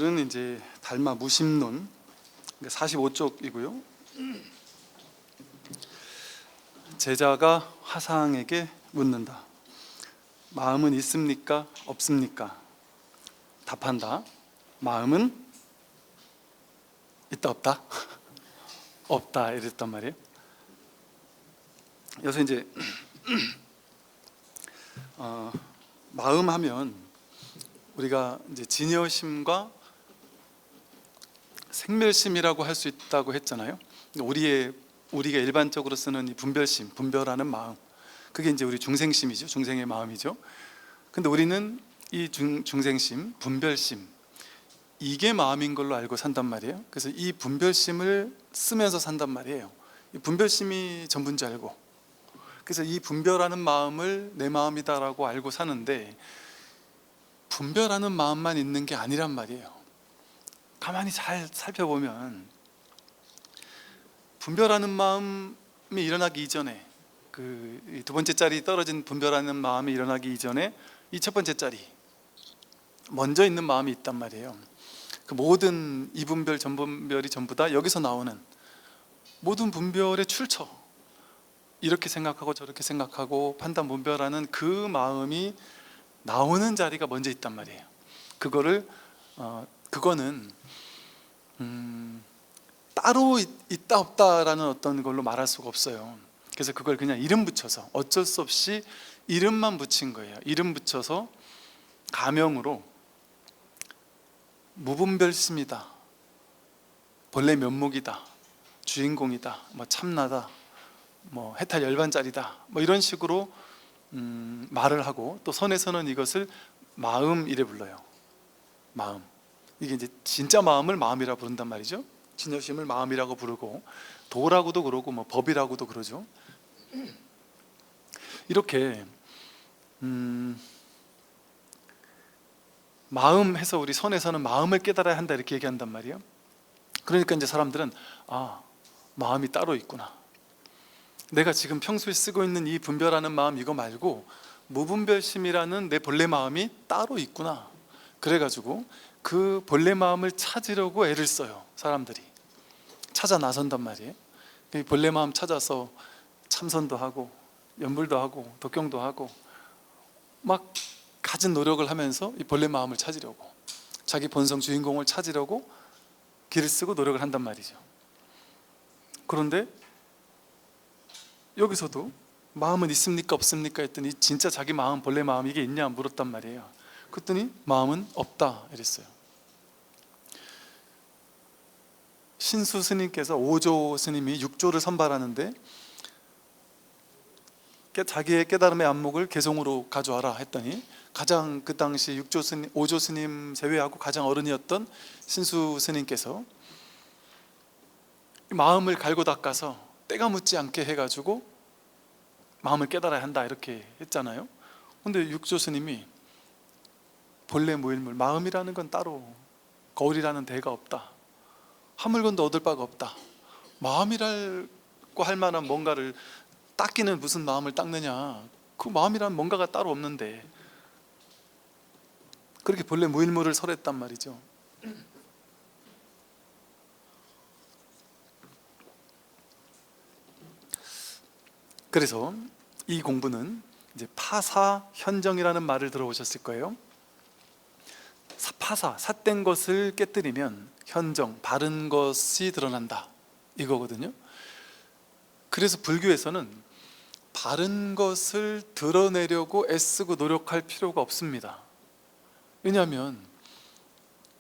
오늘은 이제 달마 무심론 45쪽이고요. 제자가 화상에게 묻는다. 마음은 있습니까? 없습니까? 답한다. 마음은 있다 없다? 없다 이랬단 말이에요. 여기서 이제 마음 하면 우리가 이제 진여심과 생멸심이라고 할 수 있다고 했잖아요. 우리가 일반적으로 쓰는 이 분별심, 분별하는 마음, 그게 이제 우리 중생심이죠. 중생의 마음이죠. 근데 우리는 이 중생심, 분별심, 이게 마음인 걸로 알고 산단 말이에요. 그래서 이 분별심을 쓰면서 산단 말이에요. 이 분별심이 전부인 줄 알고, 그래서 이 분별하는 마음을 내 마음이다라고 알고 사는데, 분별하는 마음만 있는 게 아니란 말이에요. 가만히 잘 살펴보면 분별하는 마음이 일어나기 이전에, 그 두 번째 짤이 떨어진 분별하는 마음이 일어나기 이전에 이 첫 번째 짤이 먼저 있는 마음이 있단 말이에요. 그 모든 이분별, 전분별이 전부 다 여기서 나오는 모든 분별의 출처, 이렇게 생각하고 저렇게 생각하고 판단 분별하는 그 마음이 나오는 자리가 먼저 있단 말이에요. 그거는 따로 있다 없다라는 어떤 걸로 말할 수가 없어요. 그래서 그걸 그냥 이름 붙여서, 어쩔 수 없이 이름만 붙인 거예요. 이름 붙여서 가명으로 무분별심이다, 본래 면목이다, 주인공이다, 뭐 참나다, 뭐 해탈 열반짜리다, 뭐 이런 식으로 말을 하고, 또 선에서는 이것을 마음 이래 불러요. 마음. 이게 이제 진짜 마음을 마음이라 부른단 말이죠. 진여심을 마음이라고 부르고, 도라고도 그러고 뭐 법이라고도 그러죠. 이렇게 마음 해서 우리 선에서는 마음을 깨달아야 한다 이렇게 얘기한단 말이에요. 그러니까 이제 사람들은 마음이 따로 있구나, 내가 지금 평소에 쓰고 있는 이 분별하는 마음 이거 말고 무분별심이라는 내 본래 마음이 따로 있구나, 그래가지고 그 본래 마음을 찾으려고 애를 써요. 사람들이 찾아 나선단 말이에요. 본래 마음 찾아서 참선도 하고 연불도 하고 독경도 하고 막 갖은 노력을 하면서 이 본래 마음을 찾으려고, 자기 본성 주인공을 찾으려고 길을 쓰고 노력을 한단 말이죠. 그런데 여기서도 마음은 있습니까 없습니까 했더니 진짜 자기 마음, 본래 마음 이게 있냐 물었단 말이에요. 그랬더니 마음은 없다 이랬어요. 신수 스님께서 5조 스님이 6조를 선발하는데 자기의 깨달음의 안목을 개성으로 가져와라 했더니, 가장 그 당시 5조 스님 제외하고 가장 어른이었던 신수 스님께서 마음을 갈고 닦아서 때가 묻지 않게 해가지고 마음을 깨달아야 한다 이렇게 했잖아요. 근데 6조 스님이 본래 무일물, 마음이라는 건 따로 거울이라는 대가 없다, 한 물건도 얻을 바가 없다, 마음이라고 할 만한 뭔가를 닦기는 무슨 마음을 닦느냐, 그 마음이란 뭔가가 따로 없는데, 그렇게 본래 무일물을 설했단 말이죠. 그래서 이 공부는 이제 파사현정이라는 말을 들어보셨을 거예요. 파사, 삿된 것을 깨뜨리면 현정, 바른 것이 드러난다 이거거든요. 그래서 불교에서는 바른 것을 드러내려고 애쓰고 노력할 필요가 없습니다. 왜냐하면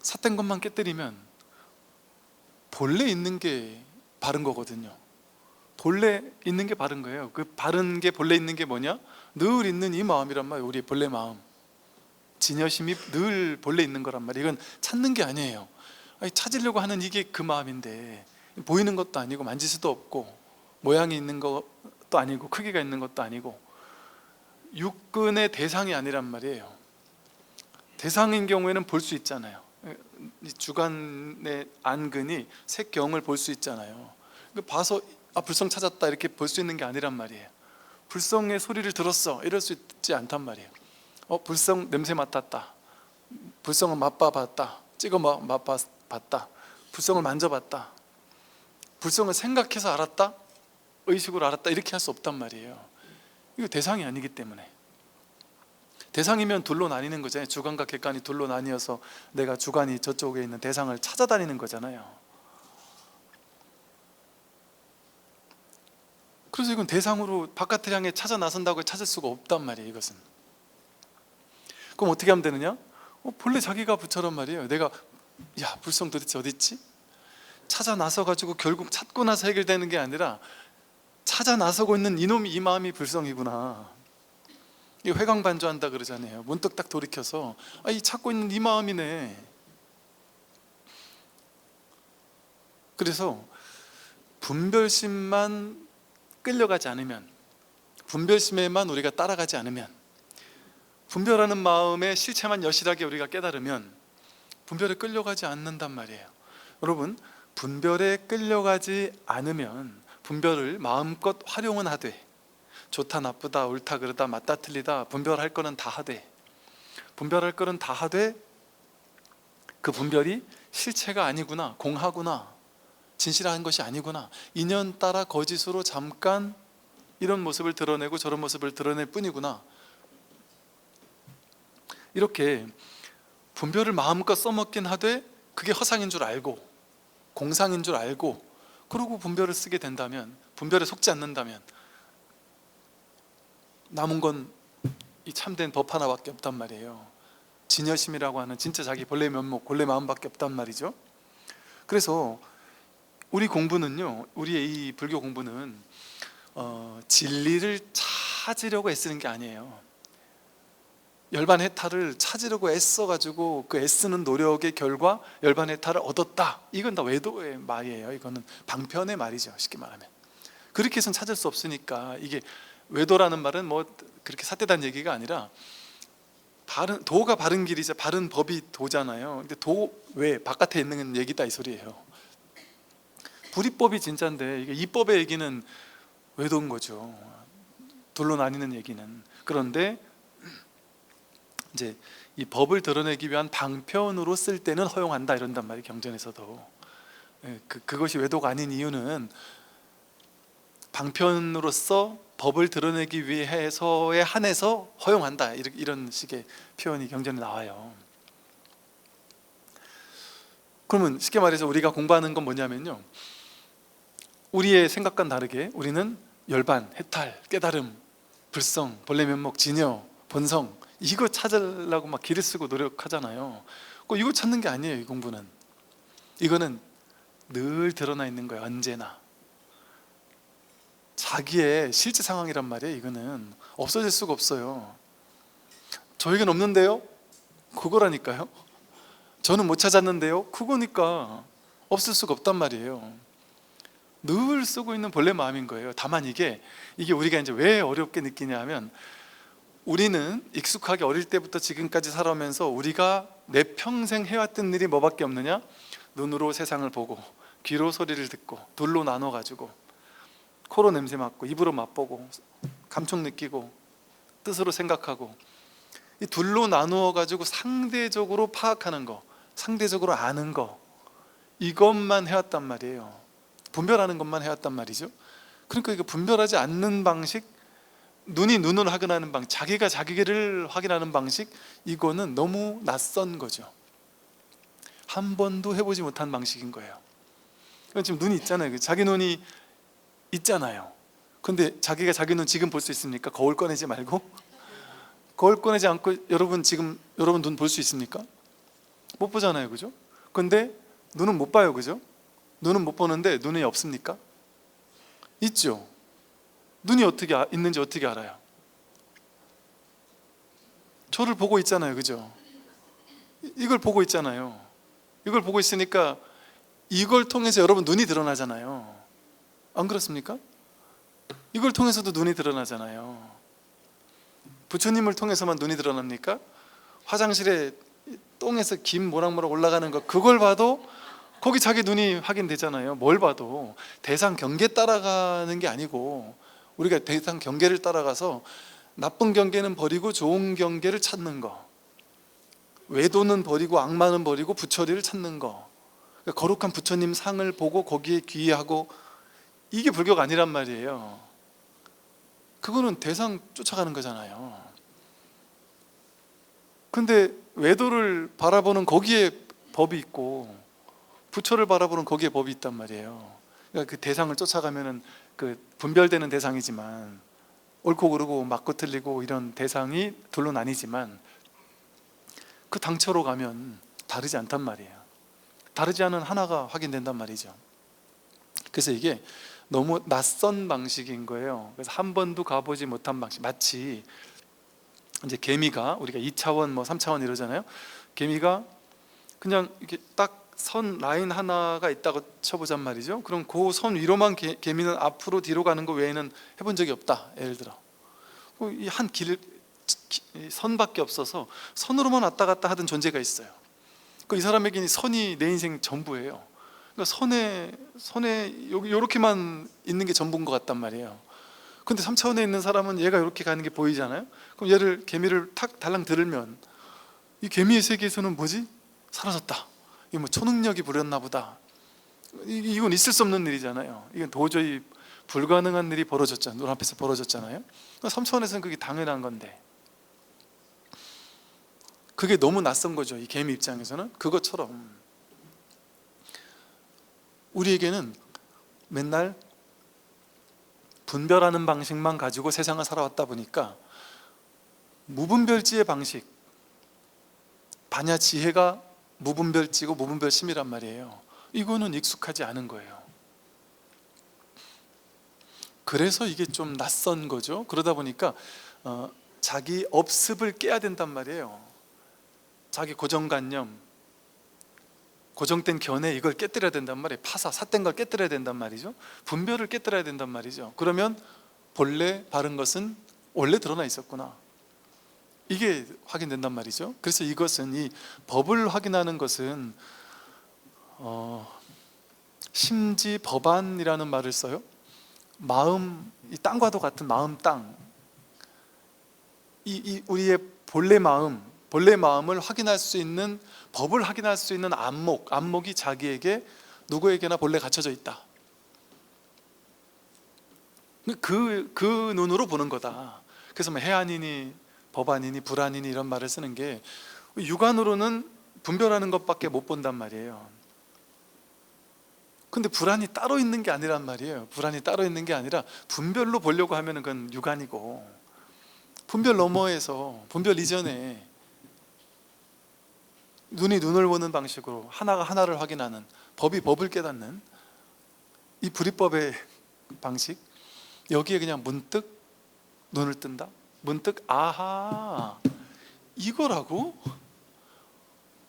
삿된 것만 깨뜨리면 본래 있는 게 바른 거거든요. 본래 있는 게 바른 거예요. 그 바른 게, 본래 있는 게 뭐냐? 늘 있는 이 마음이란 말이에요. 우리의 본래 마음, 진여심이 늘 본래 있는 거란 말이에요. 이건 찾는 게 아니에요. 찾으려고 하는 이게 그 마음인데, 보이는 것도 아니고 만질 수도 없고 모양이 있는 것도 아니고 크기가 있는 것도 아니고 육근의 대상이 아니란 말이에요. 대상인 경우에는 볼 수 있잖아요. 주간의 안근이 색경을 볼 수 있잖아요. 봐서 불성 찾았다 이렇게 볼 수 있는 게 아니란 말이에요. 불성의 소리를 들었어 이럴 수 있지 않단 말이에요. 불성 냄새 맡았다, 불성은 맛봐봤다, 찍어 봤다, 불성을 만져봤다, 불성을 생각해서 알았다, 의식으로 알았다, 이렇게 할 수 없단 말이에요. 이거 대상이 아니기 때문에. 대상이면 둘로 나뉘는 거잖아요. 주관과 객관이 둘로 나뉘어서 내가 주관이 저쪽에 있는 대상을 찾아다니는 거잖아요. 그래서 이건 대상으로 바깥을 향해 찾아 나선다고 찾을 수가 없단 말이에요. 이것은. 그럼 어떻게 하면 되느냐? 본래 자기가 부처란 말이에요. 내가 야, 불성 도대체 어디 있지? 찾아 나서 가지고 결국 찾고 나서 해결되는 게 아니라 찾아 나서고 있는 이놈이, 이 마음이 불성이구나. 이 회광반조한다 그러잖아요. 문득 딱 돌이켜서 이 찾고 있는 이 마음이네. 그래서 분별심만 끌려가지 않으면, 분별심에만 우리가 따라가지 않으면, 분별하는 마음의 실체만 여실하게 우리가 깨달으면 분별에 끌려가지 않는단 말이에요. 여러분, 분별에 끌려가지 않으면 분별을 마음껏 활용은 하되, 좋다 나쁘다 옳다 그르다 맞다 틀리다 분별할 거는 다 하되, 분별할 거는 다 하되 그 분별이 실체가 아니구나, 공하구나, 진실한 것이 아니구나, 인연 따라 거짓으로 잠깐 이런 모습을 드러내고 저런 모습을 드러낼 뿐이구나, 이렇게 분별을 마음껏 써먹긴 하되 그게 허상인 줄 알고 공상인 줄 알고 그러고 분별을 쓰게 된다면, 분별에 속지 않는다면 남은 건 이 참된 법 하나밖에 없단 말이에요. 진여심이라고 하는 진짜 자기 본래 면목, 본래 마음밖에 없단 말이죠. 그래서 우리 공부는요, 우리의 이 불교 공부는 진리를 찾으려고 애쓰는 게 아니에요. 열반해탈을 찾으려고 애써가지고 그 애쓰는 노력의 결과 열반해탈을 얻었다, 이건 다 외도의 말이에요. 이거는 방편의 말이죠, 쉽게 말하면. 그렇게 해서는 찾을 수 없으니까. 이게 외도라는 말은 뭐 그렇게 삿대단 얘기가 아니라 도가 바른 길이죠. 바른 법이 도잖아요. 근데 도 외 바깥에 있는 얘기다 이 소리예요. 불이법이 진짜인데 이게 이법의 얘기는 외도인 거죠. 둘로 나뉘는 얘기는. 그런데 이제 이 법을 드러내기 위한 방편으로 쓸 때는 허용한다, 이런단 말이에요. 경전에서도. 그것이 외도가 아닌 이유는 방편으로서 법을 드러내기 위해서에 한해서 허용한다, 이런 식의 표현이 경전에 나와요. 그러면 쉽게 말해서 우리가 공부하는 건 뭐냐면요, 우리의 생각과는 다르게 우리는 열반, 해탈, 깨달음, 불성, 본래 면목, 진여, 본성, 이거 찾으려고 막 기를 쓰고 노력하잖아요. 이거 찾는 게 아니에요. 이 공부는, 이거는 늘 드러나 있는 거예요. 언제나 자기의 실제 상황이란 말이에요. 이거는 없어질 수가 없어요. 저에겐 없는데요? 그거라니까요. 저는 못 찾았는데요? 그거니까 없을 수가 없단 말이에요. 늘 쓰고 있는 본래 마음인 거예요. 다만 이게 우리가 이제 왜 어렵게 느끼냐 하면, 우리는 익숙하게 어릴 때부터 지금까지 살아오면서 우리가 내 평생 해왔던 일이 뭐밖에 없느냐? 눈으로 세상을 보고, 귀로 소리를 듣고, 둘로 나눠가지고, 코로 냄새 맡고, 입으로 맛보고, 감촉 느끼고, 뜻으로 생각하고, 이 둘로 나누어 가지고 상대적으로 파악하는 거, 상대적으로 아는 거, 이것만 해왔단 말이에요. 분별하는 것만 해왔단 말이죠. 그러니까 이거 분별하지 않는 방식, 눈이 눈을 확인하는 방식, 자기가 자기를 확인하는 방식, 이거는 너무 낯선 거죠. 한 번도 해보지 못한 방식인 거예요. 지금 눈이 있잖아요. 자기 눈이 있잖아요. 근데 자기가 자기 눈 지금 볼 수 있습니까? 거울 꺼내지 말고. 거울 꺼내지 않고 여러분 지금 여러분 눈 볼 수 있습니까? 못 보잖아요. 그죠? 근데 눈은 못 봐요. 그죠? 눈은 못 보는데 눈이 없습니까? 있죠. 눈이 어떻게 있는지 어떻게 알아요? 저를 보고 있잖아요. 그죠? 이걸 보고 있잖아요. 이걸 보고 있으니까 이걸 통해서 여러분 눈이 드러나잖아요. 안 그렇습니까? 이걸 통해서도 눈이 드러나잖아요. 부처님을 통해서만 눈이 드러납니까? 화장실에 똥에서 김 모락모락 올라가는 거, 그걸 봐도 거기 자기 눈이 확인되잖아요. 뭘 봐도. 대상 경계 따라가는 게 아니고, 우리가 대상 경계를 따라가서 나쁜 경계는 버리고 좋은 경계를 찾는 거, 외도는 버리고 악마는 버리고 부처리를 찾는 거, 그러니까 거룩한 부처님 상을 보고 거기에 귀의하고, 이게 불교가 아니란 말이에요. 그거는 대상 쫓아가는 거잖아요. 근데 외도를 바라보는 거기에 법이 있고 부처를 바라보는 거기에 법이 있단 말이에요. 그러니까 그 대상을 쫓아가면은 그 분별되는 대상이지만, 옳고 그르고 맞고 틀리고 이런 대상이 둘로 나뉘지만, 그 당처로 가면 다르지 않단 말이에요. 다르지 않은 하나가 확인된단 말이죠. 그래서 이게 너무 낯선 방식인 거예요. 그래서 한 번도 가보지 못한 방식, 마치 이제 개미가, 우리가 2차원 뭐 3차원 이러잖아요. 개미가 그냥 이렇게 딱 선 라인 하나가 있다고 쳐보잔 말이죠. 그럼 그 선 위로만 개미는 앞으로 뒤로 가는 거 외에는 해본 적이 없다. 예를 들어 이 한 길 선밖에 없어서 선으로만 왔다 갔다 하던 존재가 있어요. 이 사람에게는 선이 내 인생 전부예요. 그러니까 선에 요렇게만 있는 게 전부인 것 같단 말이에요. 근데 3차원에 있는 사람은 얘가 이렇게 가는 게 보이잖아요. 그럼 얘를, 개미를 탁 달랑 들으면 이 개미의 세계에서는 뭐지? 사라졌다. 이게 뭐 초능력이 부렸나 보다. 이건 있을 수 없는 일이잖아요. 이건 도저히 불가능한 일이 벌어졌잖아요. 눈앞에서 벌어졌잖아요. 3차원에서는 그게 당연한 건데, 그게 너무 낯선 거죠. 이 개미 입장에서는. 그것처럼 우리에게는 맨날 분별하는 방식만 가지고 세상을 살아왔다 보니까 무분별지의 방식, 반야 지혜가 무분별지고 무분별심이란 말이에요. 이거는 익숙하지 않은 거예요. 그래서 이게 좀 낯선 거죠. 그러다 보니까 자기 업습을 깨야 된단 말이에요. 자기 고정관념, 고정된 견해, 이걸 깨뜨려야 된단 말이에요. 파사, 삿된 걸 깨뜨려야 된단 말이죠. 분별을 깨뜨려야 된단 말이죠. 그러면 본래 바른 것은 원래 드러나 있었구나, 이게 확인된단 말이죠. 그래서 이것은, 이 법을 확인하는 것은 심지법안이라는 말을 써요. 마음, 이 땅과도 같은 마음 땅, 이 우리의 본래 마음을 확인할 수 있는, 법을 확인할 수 있는 안목이 자기에게, 누구에게나 본래 갖춰져 있다. 그 눈으로 보는 거다. 그래서 뭐 해안이니 법안이니 불안이니 이런 말을 쓰는 게, 육안으로는 분별하는 것밖에 못 본단 말이에요. 근데 불안이 따로 있는 게 아니란 말이에요. 불안이 따로 있는 게 아니라 분별로 보려고 하면 그건 육안이고, 분별 너머에서, 분별 이전에 눈이 눈을 보는 방식으로 하나가 하나를 확인하는, 법이 법을 깨닫는 이 불이법의 방식, 여기에 그냥 문득 눈을 뜬다. 문득 아하, 이거라고?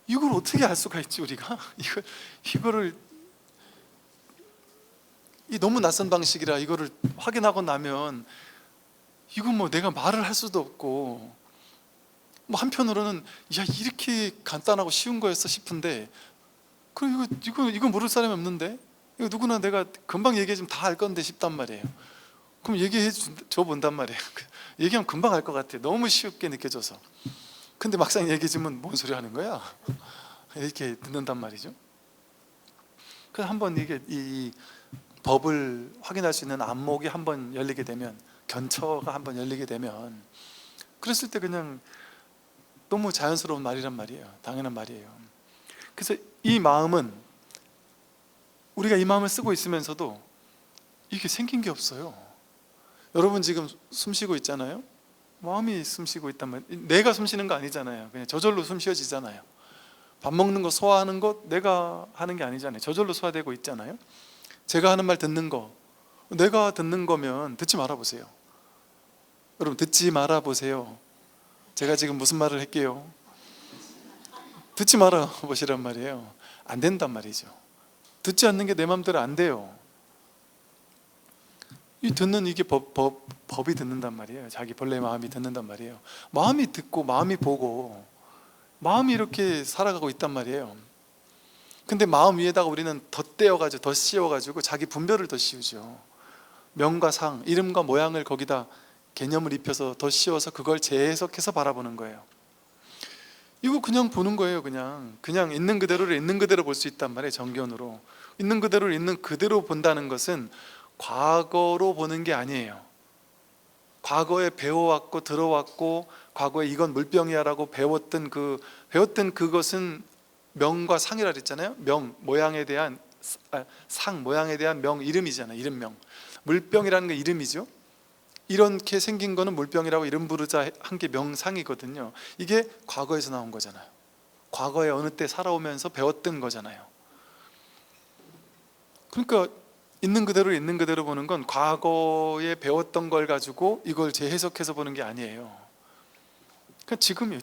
이걸 어떻게 알 수가 있지 우리가? 이거를, 이 너무 낯선 방식이라 이거를 확인하고 나면 이건 뭐 내가 말을 할 수도 없고, 뭐 한편으로는 야, 이렇게 간단하고 쉬운 거였어 싶은데, 그럼 이거 모를 사람이 없는데, 이거 누구나 내가 금방 얘기해주면 다 알 건데 싶단 말이에요. 그럼 얘기해 줘 본단 말이에요. 얘기하면 금방 알 것 같아. 너무 쉽게 느껴져서. 근데 막상 얘기해주면 뭔 소리 하는 거야? 이렇게 듣는단 말이죠. 그래서 한번 이게 이 법을 확인할 수 있는 안목이 한번 열리게 되면, 견처가 한번 열리게 되면, 그랬을 때 그냥 너무 자연스러운 말이란 말이에요. 당연한 말이에요. 그래서 이 마음은, 우리가 이 마음을 쓰고 있으면서도 이게 생긴 게 없어요. 여러분 지금 숨 쉬고 있잖아요. 마음이 숨 쉬고 있단 말이에요. 내가 숨 쉬는 거 아니잖아요. 그냥 저절로 숨 쉬어지잖아요. 밥 먹는 거, 소화하는 것 내가 하는 게 아니잖아요. 저절로 소화되고 있잖아요. 제가 하는 말 듣는 거, 내가 듣는 거면 듣지 말아 보세요. 여러분 듣지 말아 보세요. 제가 지금 무슨 말을 할게요? 듣지 말아 보시란 말이에요. 안 된단 말이죠. 듣지 않는 게 내 마음대로 안 돼요. 이 듣는, 이게 법이 듣는단 말이에요. 자기 본래 마음이 듣는단 말이에요. 마음이 듣고 마음이 보고 마음이 이렇게 살아가고 있단 말이에요. 근데 마음 위에다가 우리는 덧대어가지고, 더 씌워가지고 자기 분별을 더 씌우죠. 명과 상, 이름과 모양을 거기다 개념을 입혀서 더 씌워서 그걸 재해석해서 바라보는 거예요. 이거 그냥 보는 거예요. 그냥 있는 그대로를 있는 그대로 볼 수 있단 말이에요. 정견으로 있는 그대로를 있는 그대로 본다는 것은 과거로 보는 게 아니에요. 과거에 배워왔고 들어왔고 과거에 이건 물병이야라고 배웠던 그것은 명과 상이라 그랬잖아요. 명, 모양에 대한 상, 모양에 대한 명, 이름이잖아요. 이름명. 물병이라는 게 이름이죠. 이렇게 생긴 거는 물병이라고 이름 부르자 한 게 명상이거든요. 이게 과거에서 나온 거잖아요. 과거에 어느 때 살아오면서 배웠던 거잖아요. 그러니까 있는 그대로 있는 그대로 보는 건 과거에 배웠던 걸 가지고 이걸 재해석해서 보는 게 아니에요. 그러니까 지금이에요.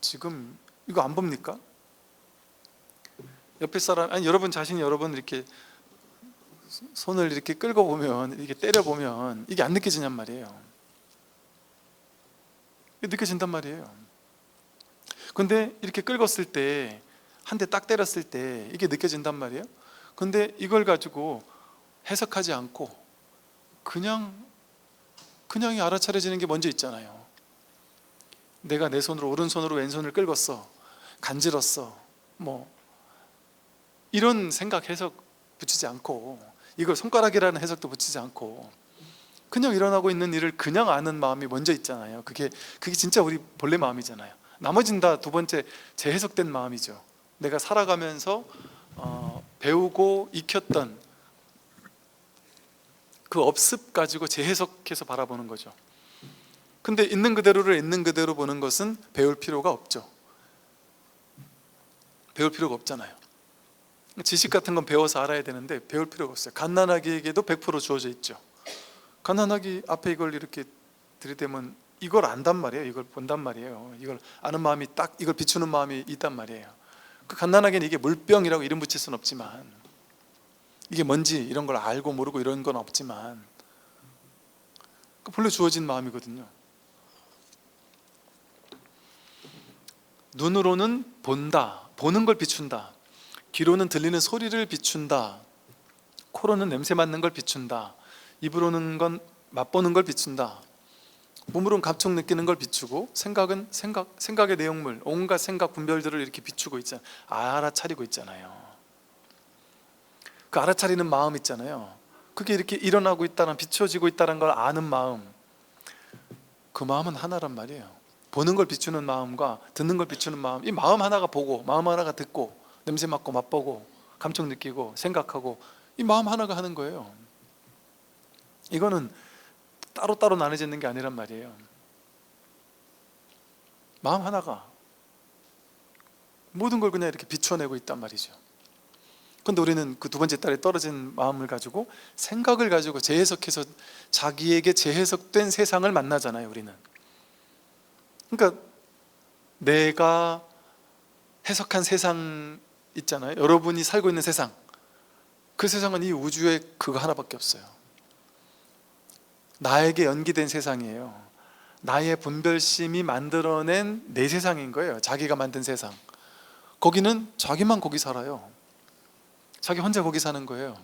지금 이거 안 봅니까? 옆에 사람, 아니 여러분 자신이 여러분 이렇게 손을 이렇게 끌고 보면, 이렇게 때려 보면 이게 안 느껴지냔 말이에요. 느껴진단 말이에요. 근데 이렇게 끌었을 때, 한 대 딱 때렸을 때 이게 느껴진단 말이에요. 근데 이걸 가지고 해석하지 않고 그냥 알아차려지는 게 먼저 있잖아요. 내가 내 손으로 오른손으로 왼손을 끌었어, 간질렀어, 뭐 이런 생각 해석 붙이지 않고, 이걸 손가락이라는 해석도 붙이지 않고 그냥 일어나고 있는 일을 그냥 아는 마음이 먼저 있잖아요. 그게 진짜 우리 본래 마음이잖아요. 나머지는 다 두 번째 재해석된 마음이죠. 내가 살아가면서 배우고 익혔던 그 업습 가지고 재해석해서 바라보는 거죠. 근데 있는 그대로를 있는 그대로 보는 것은 배울 필요가 없죠. 배울 필요가 없잖아요. 지식 같은 건 배워서 알아야 되는데 배울 필요가 없어요. 갓난아기에게도 100% 주어져 있죠. 갓난아기 앞에 이걸 이렇게 들이대면 이걸 안단 말이에요. 이걸 본단 말이에요. 이걸 아는 마음이 딱 이걸 비추는 마음이 있단 말이에요. 그 갓난아기는 이게 물병이라고 이름 붙일 수는 없지만, 이게 뭔지 이런 걸 알고 모르고 이런 건 없지만 본래 주어진 마음이거든요. 눈으로는 본다, 보는 걸 비춘다. 귀로는 들리는 소리를 비춘다. 코로는 냄새 맡는 걸 비춘다. 입으로는 건 맛보는 걸 비춘다. 몸으로는 감촉 느끼는 걸 비추고, 생각은 생각의 내용물, 온갖 생각 분별들을 이렇게 비추고 있잖아요. 알아차리고 있잖아요. 그 알아차리는 마음 있잖아요. 그게 이렇게 일어나고 있다는, 비춰지고 있다는 걸 아는 마음, 그 마음은 하나란 말이에요. 보는 걸 비추는 마음과 듣는 걸 비추는 마음, 이 마음 하나가 보고 마음 하나가 듣고 냄새 맡고 맛보고 감촉 느끼고 생각하고, 이 마음 하나가 하는 거예요. 이거는 따로따로 나눠져 있는 게 아니란 말이에요. 마음 하나가 모든 걸 그냥 이렇게 비춰내고 있단 말이죠. 근데 우리는 그 두 번째 딸에 떨어진 마음을 가지고, 생각을 가지고 재해석해서 자기에게 재해석된 세상을 만나잖아요. 우리는. 그러니까 내가 해석한 세상 있잖아요. 여러분이 살고 있는 세상, 그 세상은 이 우주에 그거 하나밖에 없어요. 나에게 연기된 세상이에요. 나의 분별심이 만들어낸 내 세상인 거예요. 자기가 만든 세상. 거기는 자기만 거기 살아요. 자기 혼자 거기 사는 거예요.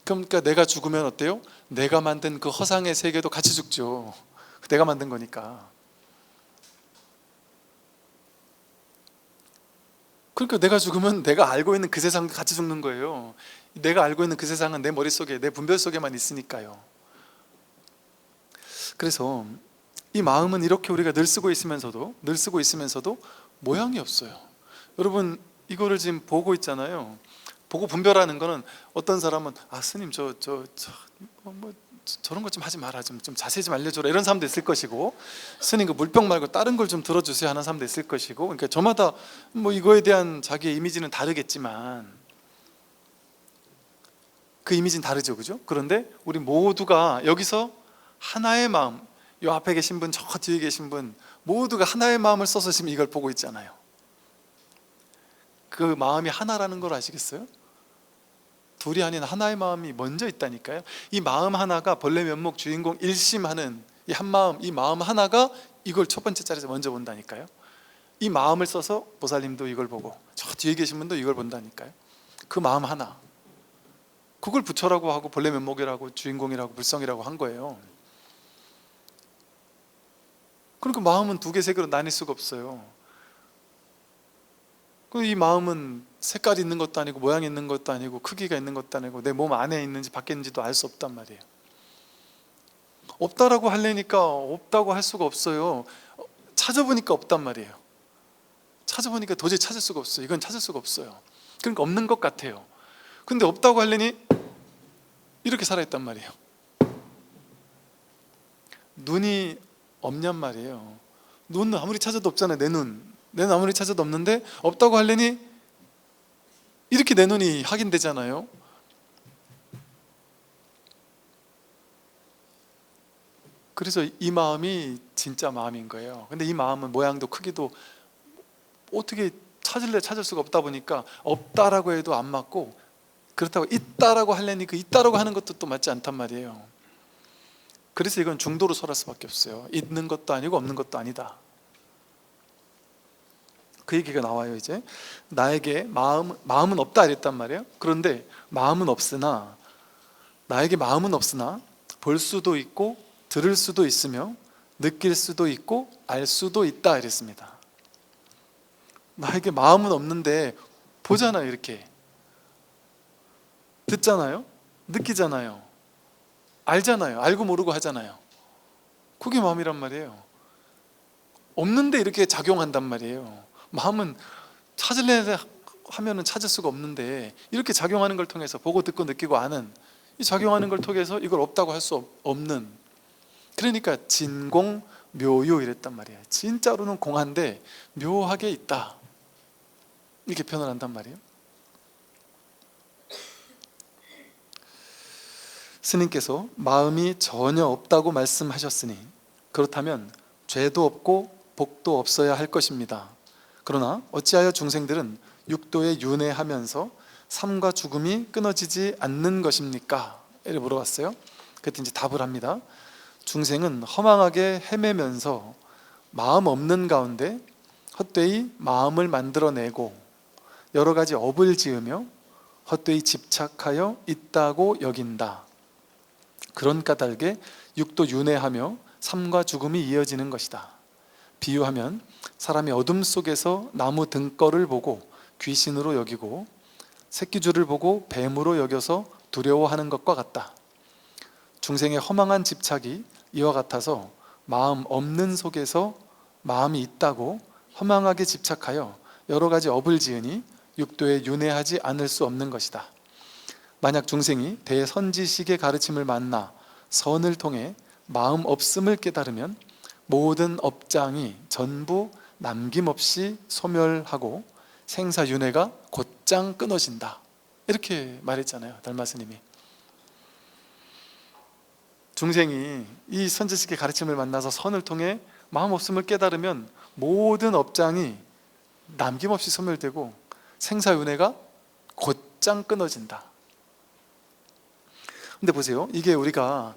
그러니까 내가 죽으면 어때요? 내가 만든 그 허상의 세계도 같이 죽죠. 내가 만든 거니까. 그러니까 내가 죽으면 내가 알고 있는 그 세상도 같이 죽는 거예요. 내가 알고 있는 그 세상은 내 머릿속에, 내 분별 속에만 있으니까요. 그래서 이 마음은 이렇게 우리가 늘 쓰고 있으면서도 모양이 없어요. 여러분 이거를 지금 보고 있잖아요. 보고 분별하는 거는, 어떤 사람은 스님 저런 것 좀 하지 마라, 좀 자세히 좀 알려줘라, 이런 사람도 있을 것이고, 스님 그 물병 말고 다른 걸 좀 들어주세요 하는 사람도 있을 것이고, 그러니까 저마다 뭐 이거에 대한 자기의 이미지는 다르겠지만, 그 이미지는 다르죠, 그죠? 그런데 우리 모두가 여기서 하나의 마음, 요 앞에 계신 분, 저 뒤에 계신 분 모두가 하나의 마음을 써서 지금 이걸 보고 있잖아요. 그 마음이 하나라는 걸 아시겠어요? 둘이 아닌 하나의 마음이 먼저 있다니까요. 이 마음 하나가 본래 면목 주인공 일심하는 이 한 마음, 이 마음 하나가 이걸 첫 번째 자리에서 먼저 본다니까요. 이 마음을 써서 보살님도 이걸 보고 저 뒤에 계신 분도 이걸 본다니까요. 그 마음 하나, 그걸 부처라고 하고 본래 면목이라고 주인공이라고 불성이라고 한 거예요. 그러니까 마음은 두 개, 세 개로 나뉠 수가 없어요. 이 마음은 색깔이 있는 것도 아니고 모양이 있는 것도 아니고 크기가 있는 것도 아니고 내 몸 안에 있는지 밖에 있는지도 알 수 없단 말이에요. 없다라고 하려니까 없다고 할 수가 없어요. 찾아보니까 없단 말이에요. 찾아보니까 도저히 찾을 수가 없어요. 이건 찾을 수가 없어요. 그러니까 없는 것 같아요. 근데 없다고 하려니 이렇게 살아있단 말이에요. 눈이 없냔 말이에요. 눈은 아무리 찾아도 없잖아요. 내 눈 아무리 찾아도 없는데 없다고 하려니 이렇게 내 눈이 확인되잖아요. 그래서 이 마음이 진짜 마음인 거예요. 근데 이 마음은 모양도 크기도 어떻게 찾을 수가 없다 보니까 없다라고 해도 안 맞고, 그렇다고 있다라고 하려니 그 있다라고 하는 것도 또 맞지 않단 말이에요. 그래서 이건 중도로 설할 수밖에 없어요. 있는 것도 아니고 없는 것도 아니다. 그 얘기가 나와요. 이제 나에게 마음은 없다 이랬단 말이에요. 그런데 나에게 마음은 없으나 볼 수도 있고 들을 수도 있으며 느낄 수도 있고 알 수도 있다 이랬습니다. 나에게 마음은 없는데 보잖아요. 이렇게 듣잖아요. 느끼잖아요. 알잖아요. 알고 모르고 하잖아요. 그게 마음이란 말이에요. 없는데 이렇게 작용한단 말이에요. 마음은 찾으려 하면은 찾을 수가 없는데 이렇게 작용하는 걸 통해서 보고 듣고 느끼고 아는, 이 작용하는 걸 통해서 이걸 없다고 할 수 없는, 그러니까 진공 묘유 이랬단 말이에요. 진짜로는 공한데 묘하게 있다, 이렇게 표현을 한단 말이에요. 스님께서 마음이 전혀 없다고 말씀하셨으니 그렇다면 죄도 없고 복도 없어야 할 것입니다. 그러나 어찌하여 중생들은 육도에 윤회하면서 삶과 죽음이 끊어지지 않는 것입니까? 이렇게 물어봤어요. 그때 이제 답을 합니다. 중생은 허망하게 헤매면서 마음 없는 가운데 헛되이 마음을 만들어내고 여러 가지 업을 지으며 헛되이 집착하여 있다고 여긴다. 그런 까닭에 육도 윤회하며 삶과 죽음이 이어지는 것이다. 비유하면 사람이 어둠 속에서 나무 등걸을 보고 귀신으로 여기고 새끼줄을 보고 뱀으로 여겨서 두려워하는 것과 같다. 중생의 허망한 집착이 이와 같아서 마음 없는 속에서 마음이 있다고 허망하게 집착하여 여러 가지 업을 지으니 육도에 윤회하지 않을 수 없는 것이다. 만약 중생이 대선지식의 가르침을 만나 선을 통해 마음 없음을 깨달으면 모든 업장이 전부 남김없이 소멸하고 생사윤회가 곧장 끊어진다, 이렇게 말했잖아요. 달마 스님이. 중생이 이 선지식의 가르침을 만나서 선을 통해 마음 없음을 깨달으면 모든 업장이 남김없이 소멸되고 생사윤회가 곧장 끊어진다. 근데 보세요. 이게 우리가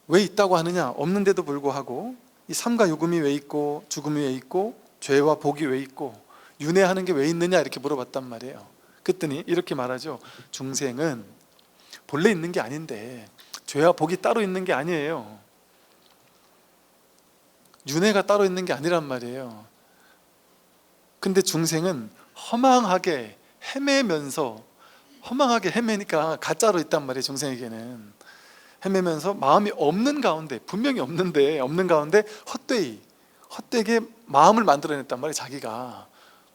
왜 있다고 하느냐, 없는데도 불구하고 이 삶과 죽음이 왜 있고 죽음이 왜 있고 죄와 복이 왜 있고 윤회하는 게 왜 있느냐 이렇게 물어봤단 말이에요. 그랬더니 이렇게 말하죠. 중생은 본래 있는 게 아닌데 죄와 복이 따로 있는 게 아니에요. 윤회가 따로 있는 게 아니란 말이에요. 근데 중생은 허망하게 헤매면서, 허망하게 헤매니까 가짜로 있단 말이에요. 중생에게는 헤매면서 마음이 없는 가운데, 분명히 없는 가운데 헛되게 마음을 만들어냈단 말이에요. 자기가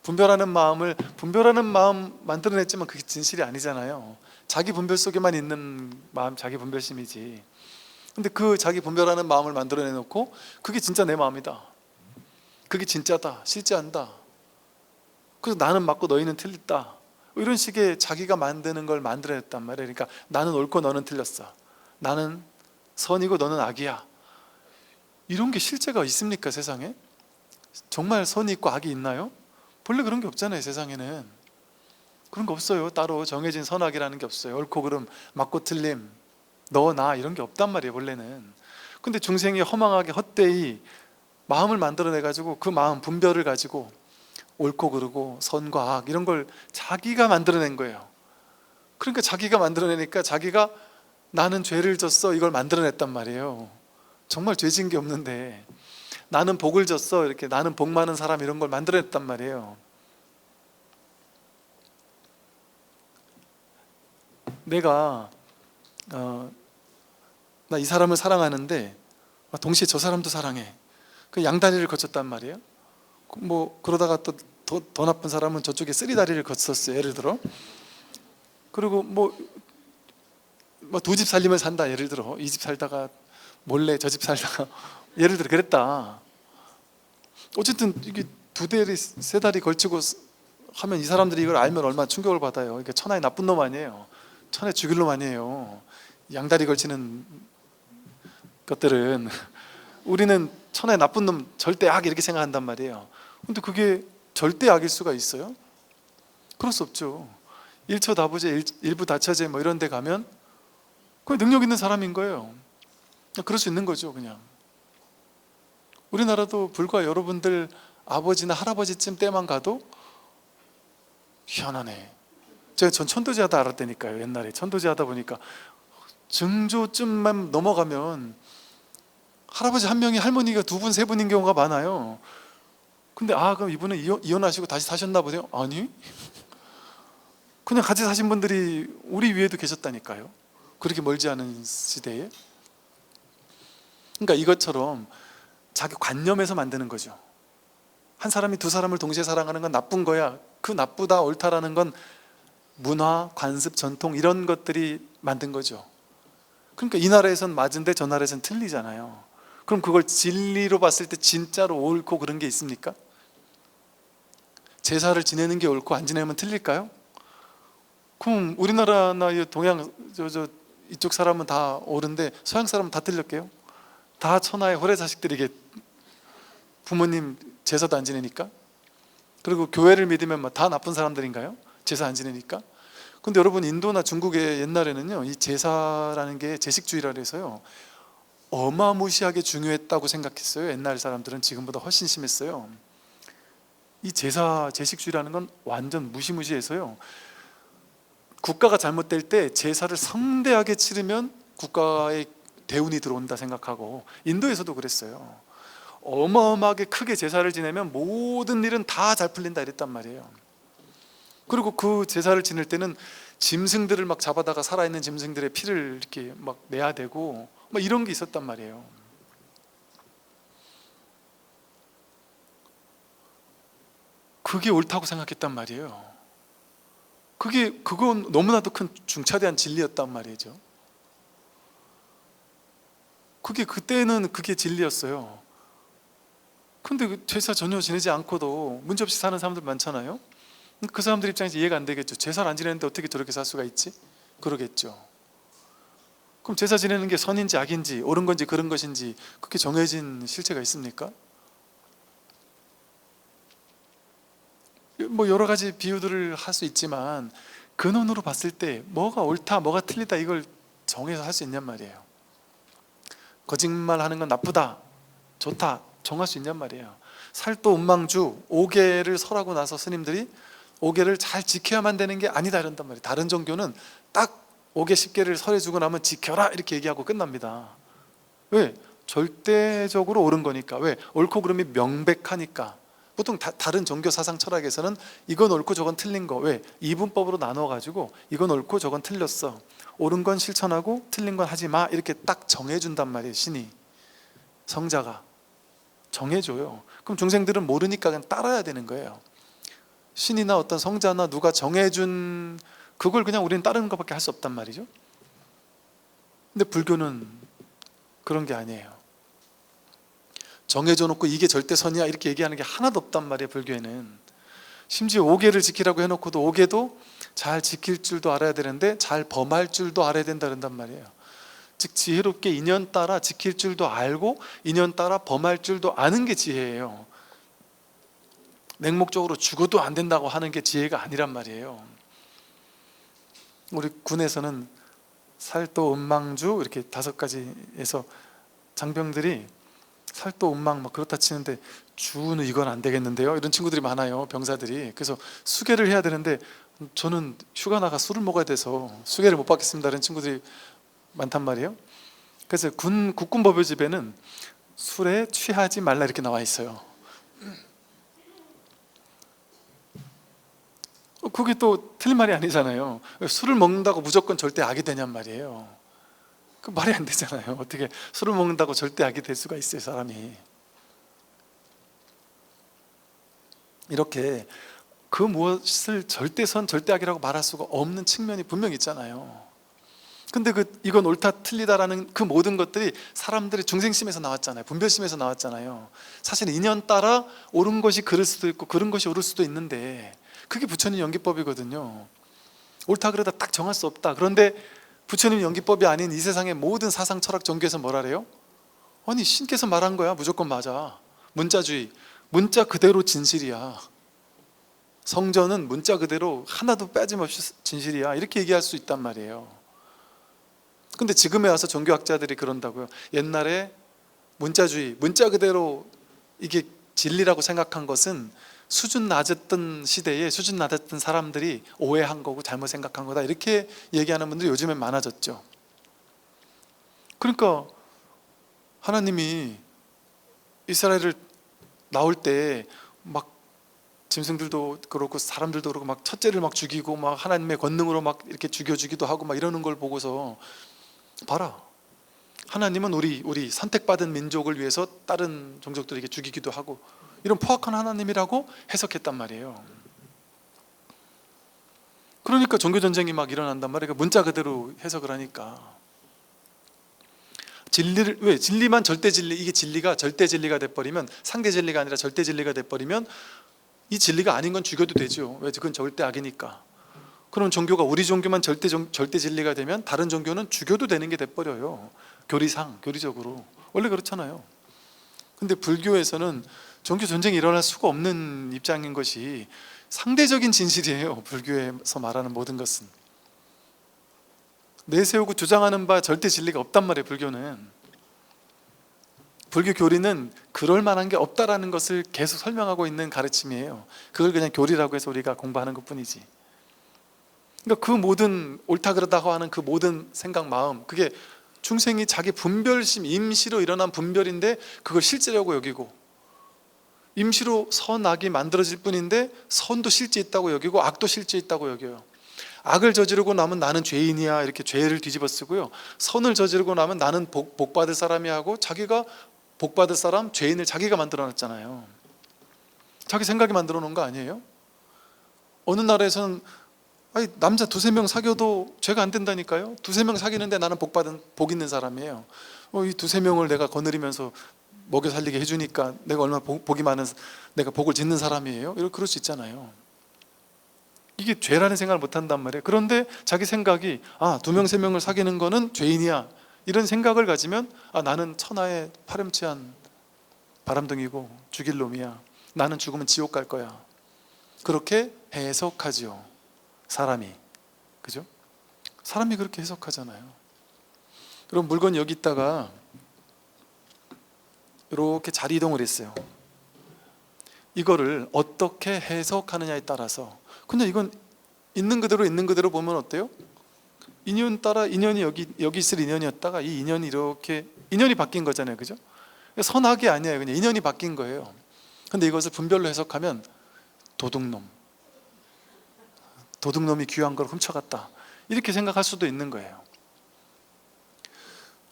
분별하는 마음 만들어냈지만 그게 진실이 아니잖아요. 자기 분별 속에만 있는 마음, 자기 분별심이지. 근데 그 자기 분별하는 마음을 만들어내놓고 그게 진짜 내 마음이다, 그게 진짜다, 실제한다, 그래서 나는 맞고 너희는 틀렸다, 이런 식의 자기가 만드는 걸 만들어냈단 말이에요. 그러니까 나는 옳고 너는 틀렸어, 나는 선이고 너는 악이야. 이런 게 실제가 있습니까? 세상에? 정말 선이 있고 악이 있나요? 본래 그런 게 없잖아요. 세상에는 그런 거 없어요. 따로 정해진 선악이라는 게 없어요. 옳고 그름, 맞고 틀림, 너, 나 이런 게 없단 말이에요. 원래는. 근데 중생이 허망하게 헛되이 마음을 만들어내가지고 그 마음 분별을 가지고 옳고 그르고 선과 악 이런 걸 자기가 만들어낸 거예요. 그러니까 자기가 만들어내니까 자기가 나는 죄를 졌어 이걸 만들어냈단 말이에요. 정말 죄 진 게 없는데 나는 복을 졌어, 이렇게 나는 복 많은 사람 이런 걸 만들어냈단 말이에요. 내가 나 이 사람을 사랑하는데 동시에 저 사람도 사랑해. 그 양다리를 거쳤단 말이에요. 뭐 그러다가 또 더 나쁜 사람은 저쪽에 쓰리다리를 거쳤어요. 예를 들어. 그리고 뭐 두 집 살림을 산다. 예를 들어 이 집 살다가 몰래 저 집 살다가 예를 들어 그랬다. 어쨌든 이게 두 다리 세 다리 걸치고 하면 이 사람들이 이걸 알면 얼마나 충격을 받아요. 이게 천하의 나쁜 놈 아니에요. 천하 죽일 놈 아니에요. 양다리 걸치는 것들은 우리는 천하의 나쁜 놈 절대 악 이렇게 생각한단 말이에요. 근데 그게 절대 악일 수가 있어요? 그럴 수 없죠. 일처다부제 일부다처제 뭐 이런 데 가면 그 능력 있는 사람인 거예요. 그럴 수 있는 거죠. 그냥 우리나라도 불과 여러분들 아버지나 할아버지쯤 때만 가도 희한하네. 전 천도제 하다 알았다니까요. 옛날에 천도제 하다 보니까 증조쯤만 넘어가면 할아버지 한 명이 할머니가 두 분, 세 분인 경우가 많아요. 근데 그럼 이분은 이혼하시고 다시 사셨나 보네요. 아니, 그냥 같이 사신 분들이 우리 위에도 계셨다니까요. 그렇게 멀지 않은 시대에. 그러니까 이것처럼 자기 관념에서 만드는 거죠. 한 사람이 두 사람을 동시에 사랑하는 건 나쁜 거야. 그 나쁘다 옳다라는 건 문화, 관습, 전통 이런 것들이 만든 거죠. 그러니까 이 나라에선 맞은데 저 나라에선 틀리잖아요. 그럼 그걸 진리로 봤을 때 진짜로 옳고 그런 게 있습니까? 제사를 지내는 게 옳고 안 지내면 틀릴까요? 그럼 우리나라나 동양 이쪽 사람은 다 옳은데 서양 사람은 다 틀렸게요? 다 천하의 호래 자식들이게 부모님 제사도 안 지내니까? 그리고 교회를 믿으면 다 나쁜 사람들인가요? 제사 안 지내니까? 근데 여러분 인도나 중국의 옛날에는요 이 제사라는 게 제식주의라 해서요 어마무시하게 중요했다고 생각했어요. 옛날 사람들은 지금보다 훨씬 심했어요. 이 제식주의라는 건 완전 무시무시해서요 국가가 잘못될 때 제사를 성대하게 치르면 국가에 대운이 들어온다 생각하고 인도에서도 그랬어요. 어마어마하게 크게 제사를 지내면 모든 일은 다 잘 풀린다 이랬단 말이에요. 그리고 그 제사를 지낼 때는 짐승들을 막 잡아다가 살아있는 짐승들의 피를 이렇게 막 내야 되고 막 이런 게 있었단 말이에요. 그게 옳다고 생각했단 말이에요. 그건 너무나도 큰 중차대한 진리였단 말이죠. 그때는 그게 진리였어요. 근데 제사 전혀 지내지 않고도 문제없이 사는 사람들 많잖아요. 그 사람들 입장에서 이해가 안 되겠죠. 제사를 안 지내는데 어떻게 저렇게 살 수가 있지? 그러겠죠. 그럼 제사 지내는 게 선인지 악인지 옳은 건지 그런 것인지 그렇게 정해진 실체가 있습니까? 뭐 여러 가지 비유들을 할 수 있지만 근원으로 봤을 때 뭐가 옳다 뭐가 틀리다 이걸 정해서 할 수 있냔 말이에요. 거짓말하는 건 나쁘다 좋다 정할 수 있냔 말이에요. 살도 운망주 5계를 설하고 나서 스님들이 5계를 잘 지켜야만 되는 게 아니다 이런단 말이에요. 다른 종교는 딱 5계 10계를 설해주고 나면 지켜라 이렇게 얘기하고 끝납니다. 왜? 절대적으로 옳은 거니까. 왜? 옳고 그름이 명백하니까. 보통 다른 종교 사상 철학에서는 이건 옳고 저건 틀린 거. 왜? 이분법으로 나눠가지고 이건 옳고 저건 틀렸어. 옳은 건 실천하고 틀린 건 하지 마 이렇게 딱 정해준단 말이에요. 신이 성자가 정해줘요. 그럼 중생들은 모르니까 그냥 따라야 되는 거예요. 신이나 어떤 성자나 누가 정해준 그걸 그냥 우리는 따르는 것밖에 할 수 없단 말이죠. 근데 불교는 그런 게 아니에요. 정해져 놓고 이게 절대선이야 이렇게 얘기하는 게 하나도 없단 말이에요. 불교에는 심지어 5계를 지키라고 해놓고도 5계도 잘 지킬 줄도 알아야 되는데 잘 범할 줄도 알아야 된다 그런단 말이에요. 즉 지혜롭게 인연 따라 지킬 줄도 알고 인연 따라 범할 줄도 아는 게 지혜예요. 맹목적으로 죽어도 안 된다고 하는 게 지혜가 아니란 말이에요. 우리 군에서는 살도 음망주 이렇게 5가지에서 장병들이 살도 음망 막 그렇다 치는데 주는 이건 안 되겠는데요 이런 친구들이 많아요. 병사들이. 그래서 수계를 해야 되는데 저는 휴가 나가 술을 먹어야 돼서 수계를 못 받겠습니다 이런 친구들이 많단 말이에요. 그래서 국군 법요집에는 술에 취하지 말라 이렇게 나와 있어요. 그게 또 틀린 말이 아니잖아요. 술을 먹는다고 무조건 절대 악이 되냔 말이에요. 그 말이 안 되잖아요. 어떻게 술을 먹는다고 절대 악이 될 수가 있어요, 사람이. 이렇게 그 무엇을 절대선 절대악이라고 말할 수가 없는 측면이 분명히 있잖아요. 근데 이건 옳다 틀리다라는 그 모든 것들이 사람들의 중생심에서 나왔잖아요. 분별심에서 나왔잖아요. 사실 인연 따라 옳은 것이 그럴 수도 있고 그른 것이 옳을 수도 있는데, 그게 부처님 연기법이거든요. 옳다 그러다 딱 정할 수 없다. 그런데 부처님 연기법이 아닌 이 세상의 모든 사상, 철학, 종교에서 뭐라 그래요? 아니, 신께서 말한 거야, 무조건 맞아. 문자주의, 문자 그대로 진실이야. 성전은 문자 그대로 하나도 빠짐없이 진실이야, 이렇게 얘기할 수 있단 말이에요. 근데 지금에 와서 종교학자들이 그런다고요. 옛날에 문자주의, 문자 그대로 이게 진리라고 생각한 것은 수준 낮았던 시대에 수준 낮았던 사람들이 오해한 거고 잘못 생각한 거다, 이렇게 얘기하는 분들이 요즘엔 많아졌죠. 그러니까 하나님이 이스라엘을 나올 때 막 짐승들도 그렇고 사람들도 그렇고 막 첫째를 막 죽이고 막 하나님의 권능으로 막 이렇게 죽여주기도 하고 막 이러는 걸 보고서, 봐라, 하나님은 우리 선택받은 민족을 위해서 다른 종족들에게 죽이기도 하고 이런 포악한 하나님이라고 해석했단 말이에요. 그러니까 종교전쟁이 막 일어난단 말이에요. 문자 그대로 해석을 하니까. 진리를, 왜? 진리만 절대 진리, 이게 진리가 절대 진리가 돼버리면, 상대 진리가 아니라 절대 진리가 돼버리면 이 진리가 아닌 건 죽여도 되죠. 왜? 그건 절대 악이니까. 그럼 종교가, 우리 종교만 절대 진리가 되면 다른 종교는 죽여도 되는 게 돼버려요. 교리적으로 원래 그렇잖아요. 근데 불교에서는 종교 전쟁이 일어날 수가 없는 입장인 것이 상대적인 진실이에요. 불교에서 말하는 모든 것은 내세우고 주장하는 바 절대 진리가 없단 말이에요. 불교는, 불교 교리는 그럴 만한 게 없다라는 것을 계속 설명하고 있는 가르침이에요. 그걸 그냥 교리라고 해서 우리가 공부하는 것뿐이지. 그러니까 그 모든 옳다 그러다고 하는 그 모든 생각, 마음, 그게 중생이 자기 분별심, 임시로 일어난 분별인데 그걸 실제라고 여기고, 임시로 선악이 만들어질 뿐인데 선도 실제 있다고 여기고 악도 실제 있다고 여겨요. 악을 저지르고 나면 나는 죄인이야, 이렇게 죄를 뒤집어 쓰고요. 선을 저지르고 나면 나는 복 받을 사람이 하고, 자기가 복 받을 사람, 죄인을 자기가 만들어 놨잖아요. 자기 생각이 만들어 놓은 거 아니에요? 어느 나라에서는 남자 두세 명 사귀어도 죄가 안 된다니까요. 두세 명 사귀는데 나는 복 있는 사람이에요. 이 두세 명을 내가 거느리면서 먹여 살리게 해주니까 내가 얼마나 복이 많은, 내가 복을 짓는 사람이에요. 이렇게 그럴 수 있잖아요. 이게 죄라는 생각을 못 한단 말이에요. 그런데 자기 생각이, 두 명, 세 명을 사귀는 거는 죄인이야, 이런 생각을 가지면, 나는 천하의 파렴치한 바람둥이고 죽일 놈이야, 나는 죽으면 지옥 갈 거야, 그렇게 해석하죠, 사람이. 그죠? 사람이 그렇게 해석하잖아요. 그럼 물건이 여기 있다가 이렇게 자리 이동을 했어요. 이거를 어떻게 해석하느냐에 따라서, 그냥 이건 있는 그대로 보면 어때요? 인연 따라, 인연이 여기 있을 인연이었다가 이 인연이 이렇게, 인연이 바뀐 거잖아요. 그죠? 선악이 아니에요. 그냥 인연이 바뀐 거예요. 근데 이것을 분별로 해석하면 도둑놈이 귀한 걸 훔쳐갔다, 이렇게 생각할 수도 있는 거예요.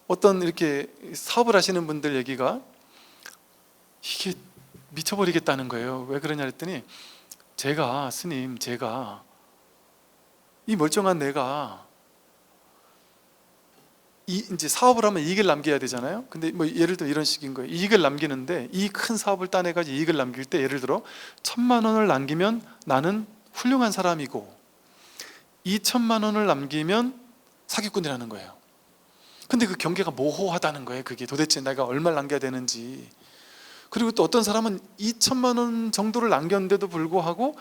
어떤 이렇게 사업을 하시는 분들 얘기가, 이게 미쳐버리겠다는 거예요. 왜 그러냐 했더니, 스님, 제가 이 멀쩡한 내가 이제 사업을 하면 이익을 남겨야 되잖아요. 근데 뭐 예를 들어 이런 식인 거예요. 이익을 남기는데, 이 큰 사업을 따내가지고 이익을 남길 때, 예를 들어 1,000만 원을 남기면 나는 훌륭한 사람이고 2,000만 원을 남기면 사기꾼이라는 거예요. 근데 그 경계가 모호하다는 거예요. 그게 도대체 내가 얼마를 남겨야 되는지. 그리고 또 어떤 사람은 2,000만 원 정도를 남겼는데도 불구하고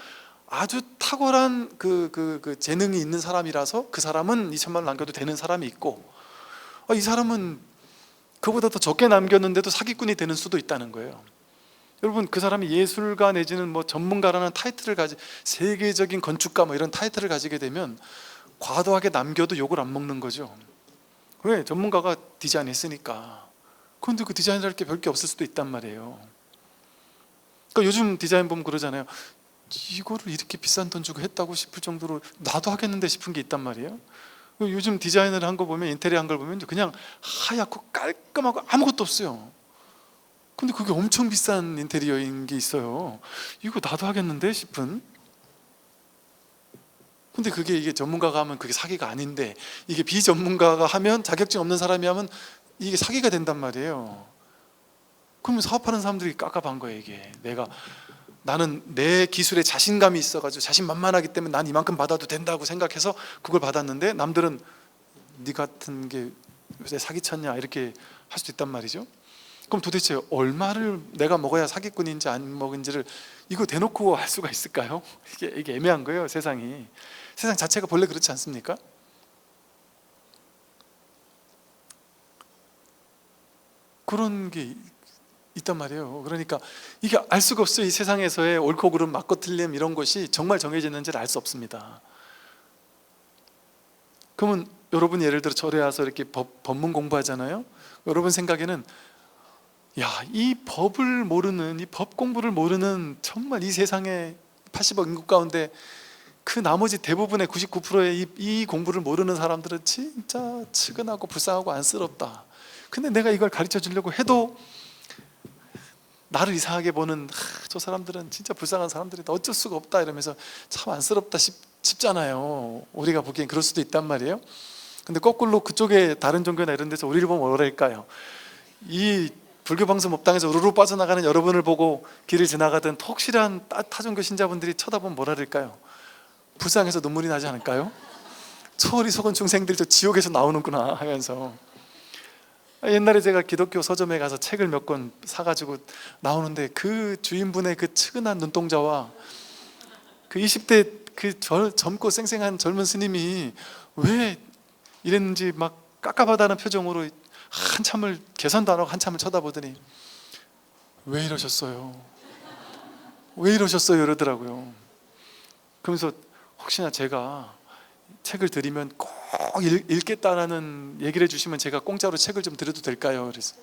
아주 탁월한 그 재능이 있는 사람이라서 그 사람은 2,000만 원 남겨도 되는 사람이 있고, 이 사람은 그보다 더 적게 남겼는데도 사기꾼이 되는 수도 있다는 거예요. 여러분, 그 사람이 예술가 내지는 뭐 전문가라는 타이틀을 세계적인 건축가 뭐 이런 타이틀을 가지게 되면 과도하게 남겨도 욕을 안 먹는 거죠. 왜? 전문가가 디자인했으니까. 그런데 그 디자인을 할 게 별게 없을 수도 있단 말이에요. 그러니까 요즘 디자인 보면 그러잖아요. 이거를 이렇게 비싼 돈 주고 했다고 싶을 정도로 나도 하겠는데 싶은 게 있단 말이에요. 요즘 디자인을 한 거 보면, 인테리어 한 걸 보면 그냥 하얗고 깔끔하고 아무것도 없어요. 근데 그게 엄청 비싼 인테리어인 게 있어요. 이거 나도 하겠는데 싶은. 근데 이게 전문가가 하면 그게 사기가 아닌데, 이게 비전문가가 하면, 자격증 없는 사람이 하면 이게 사기가 된단 말이에요. 그러면 사업하는 사람들이 깝깝한 거예요. 이게 나는 내 기술에 자신감이 있어가지고 자신만만하기 때문에 난 이만큼 받아도 된다고 생각해서 그걸 받았는데, 남들은 네 같은 게 요새 사기쳤냐 이렇게 할 수도 있단 말이죠. 그럼 도대체 얼마를 내가 먹어야 사기꾼인지 안 먹은지를 이거 대놓고 할 수가 있을까요? 이게 애매한 거예요. 세상 자체가 본래 그렇지 않습니까? 그런 게 있단 말이에요. 그러니까 이게 알 수가 없어요. 이 세상에서의 옳고 그름, 맞고 틀림 이런 것이 정말 정해졌는지를 알 수 없습니다. 그러면 여러분 예를 들어 절에 와서 이렇게 법문 공부하잖아요. 여러분 생각에는 이 법을 모르는, 이 법 공부를 모르는 정말 이 세상에 80억 인구 가운데 그 나머지 대부분의 99%의 이 공부를 모르는 사람들은 진짜 측은하고 불쌍하고 안쓰럽다. 근데 내가 이걸 가르쳐 주려고 해도 나를 이상하게 보는 저 사람들은 진짜 불쌍한 사람들이다, 어쩔 수가 없다 이러면서 참 안쓰럽다 싶잖아요. 우리가 보기엔 그럴 수도 있단 말이에요. 근데 거꾸로 그쪽에 다른 종교나 이런 데서 우리를 보면 뭐랄까요? 이 불교 방송 법당에서 우르르 빠져나가는 여러분을 보고 길을 지나가던 혹실한 타종교 신자분들이 쳐다보면 뭐라 그럴까요? 불쌍해서 눈물이 나지 않을까요? 저 어리석은 중생들 저 지옥에서 나오는구나 하면서. 옛날에 제가 기독교 서점에 가서 책을 몇 권 사가지고 나오는데, 그 주인분의 그 측은한 눈동자와 그 20대 그 젊고 쌩쌩한 젊은 스님이 왜 이랬는지 막 깝깝하다는 표정으로 한참을, 개선도 안 하고 한참을 쳐다보더니 왜 이러셨어요? 왜 이러셨어요? 이러더라고요. 그러면서 혹시나 제가 책을 드리면 꼭 읽겠다라는 얘기를 해주시면 제가 공짜로 책을 좀 드려도 될까요? 그래서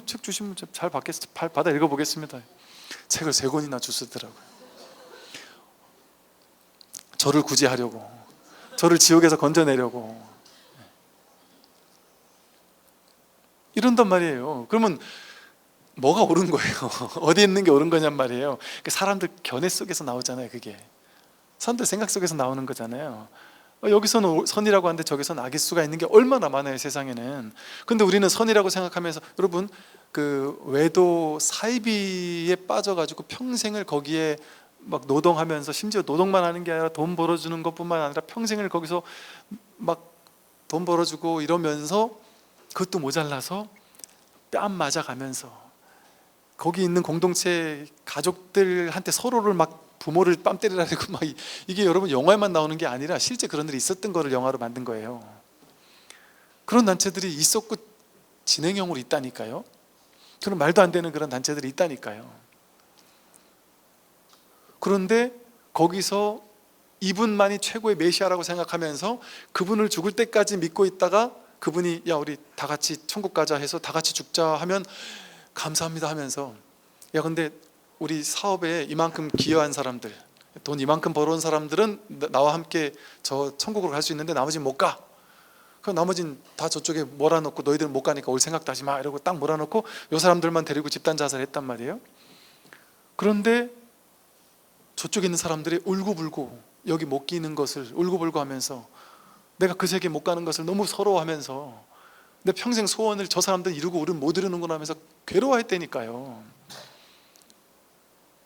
책 주시면 잘 받아 읽어보겠습니다. 책을 3권이나 주시더라고요. 저를 구제하려고, 저를 지옥에서 건져내려고 이런단 말이에요. 그러면 뭐가 옳은 거예요? 어디 있는 게 옳은 거냔 말이에요. 사람들 견해 속에서 나오잖아요. 그게 사람들 생각 속에서 나오는 거잖아요. 여기서는 선이라고 하는데 저기서는 악일 수가 있는 게 얼마나 많아요, 세상에는. 근데 우리는 선이라고 생각하면서, 여러분 그 외도 사이비에 빠져가지고 평생을 거기에 막 노동하면서, 심지어 노동만 하는 게 아니라 돈 벌어주는 것뿐만 아니라 평생을 거기서 막 돈 벌어주고 이러면서 그것도 모자라서 뺨 맞아가면서 거기 있는 공동체 가족들한테 서로를 막 부모를 뺨 때리라고 막, 이게 여러분 영화에만 나오는 게 아니라 실제 그런 일이 있었던 거를 영화로 만든 거예요. 그런 단체들이 있었고 진행형으로 있다니까요. 그런 말도 안 되는 그런 단체들이 있다니까요. 그런데 거기서 이분만이 최고의 메시아라고 생각하면서 그분을 죽을 때까지 믿고 있다가 그분이 우리 다 같이 천국 가자 해서 다 같이 죽자 하면 감사합니다 하면서, 근데 우리 사업에 이만큼 기여한 사람들, 돈 이만큼 벌어온 사람들은 나와 함께 저 천국으로 갈 수 있는데 나머지는 못 가. 그럼 나머지는 다 저쪽에 몰아넣고 너희들은 못 가니까 올 생각도 하지 마 이러고 딱 몰아넣고 요 사람들만 데리고 집단 자살했단 말이에요. 그런데 저쪽에 있는 사람들이 울고불고 여기 못 끼는 것을 울고불고 하면서, 내가 그 세계 못 가는 것을 너무 서러워하면서 내 평생 소원을 저 사람들은 이루고 우리는 못 이루는구나 하면서 괴로워했다니까요.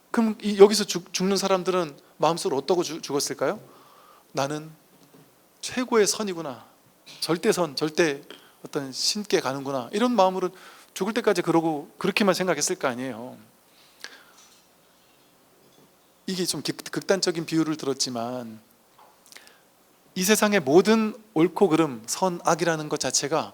그럼 여기서 죽는 사람들은 마음속으로 어떠고 죽었을까요? 나는 최고의 선이구나, 절대선, 절대 어떤 신께 가는구나, 이런 마음으로 죽을 때까지 그러고 그렇게만 생각했을 거 아니에요. 이게 좀 극단적인 비유를 들었지만 이 세상의 모든 옳고 그름, 선, 악이라는 것 자체가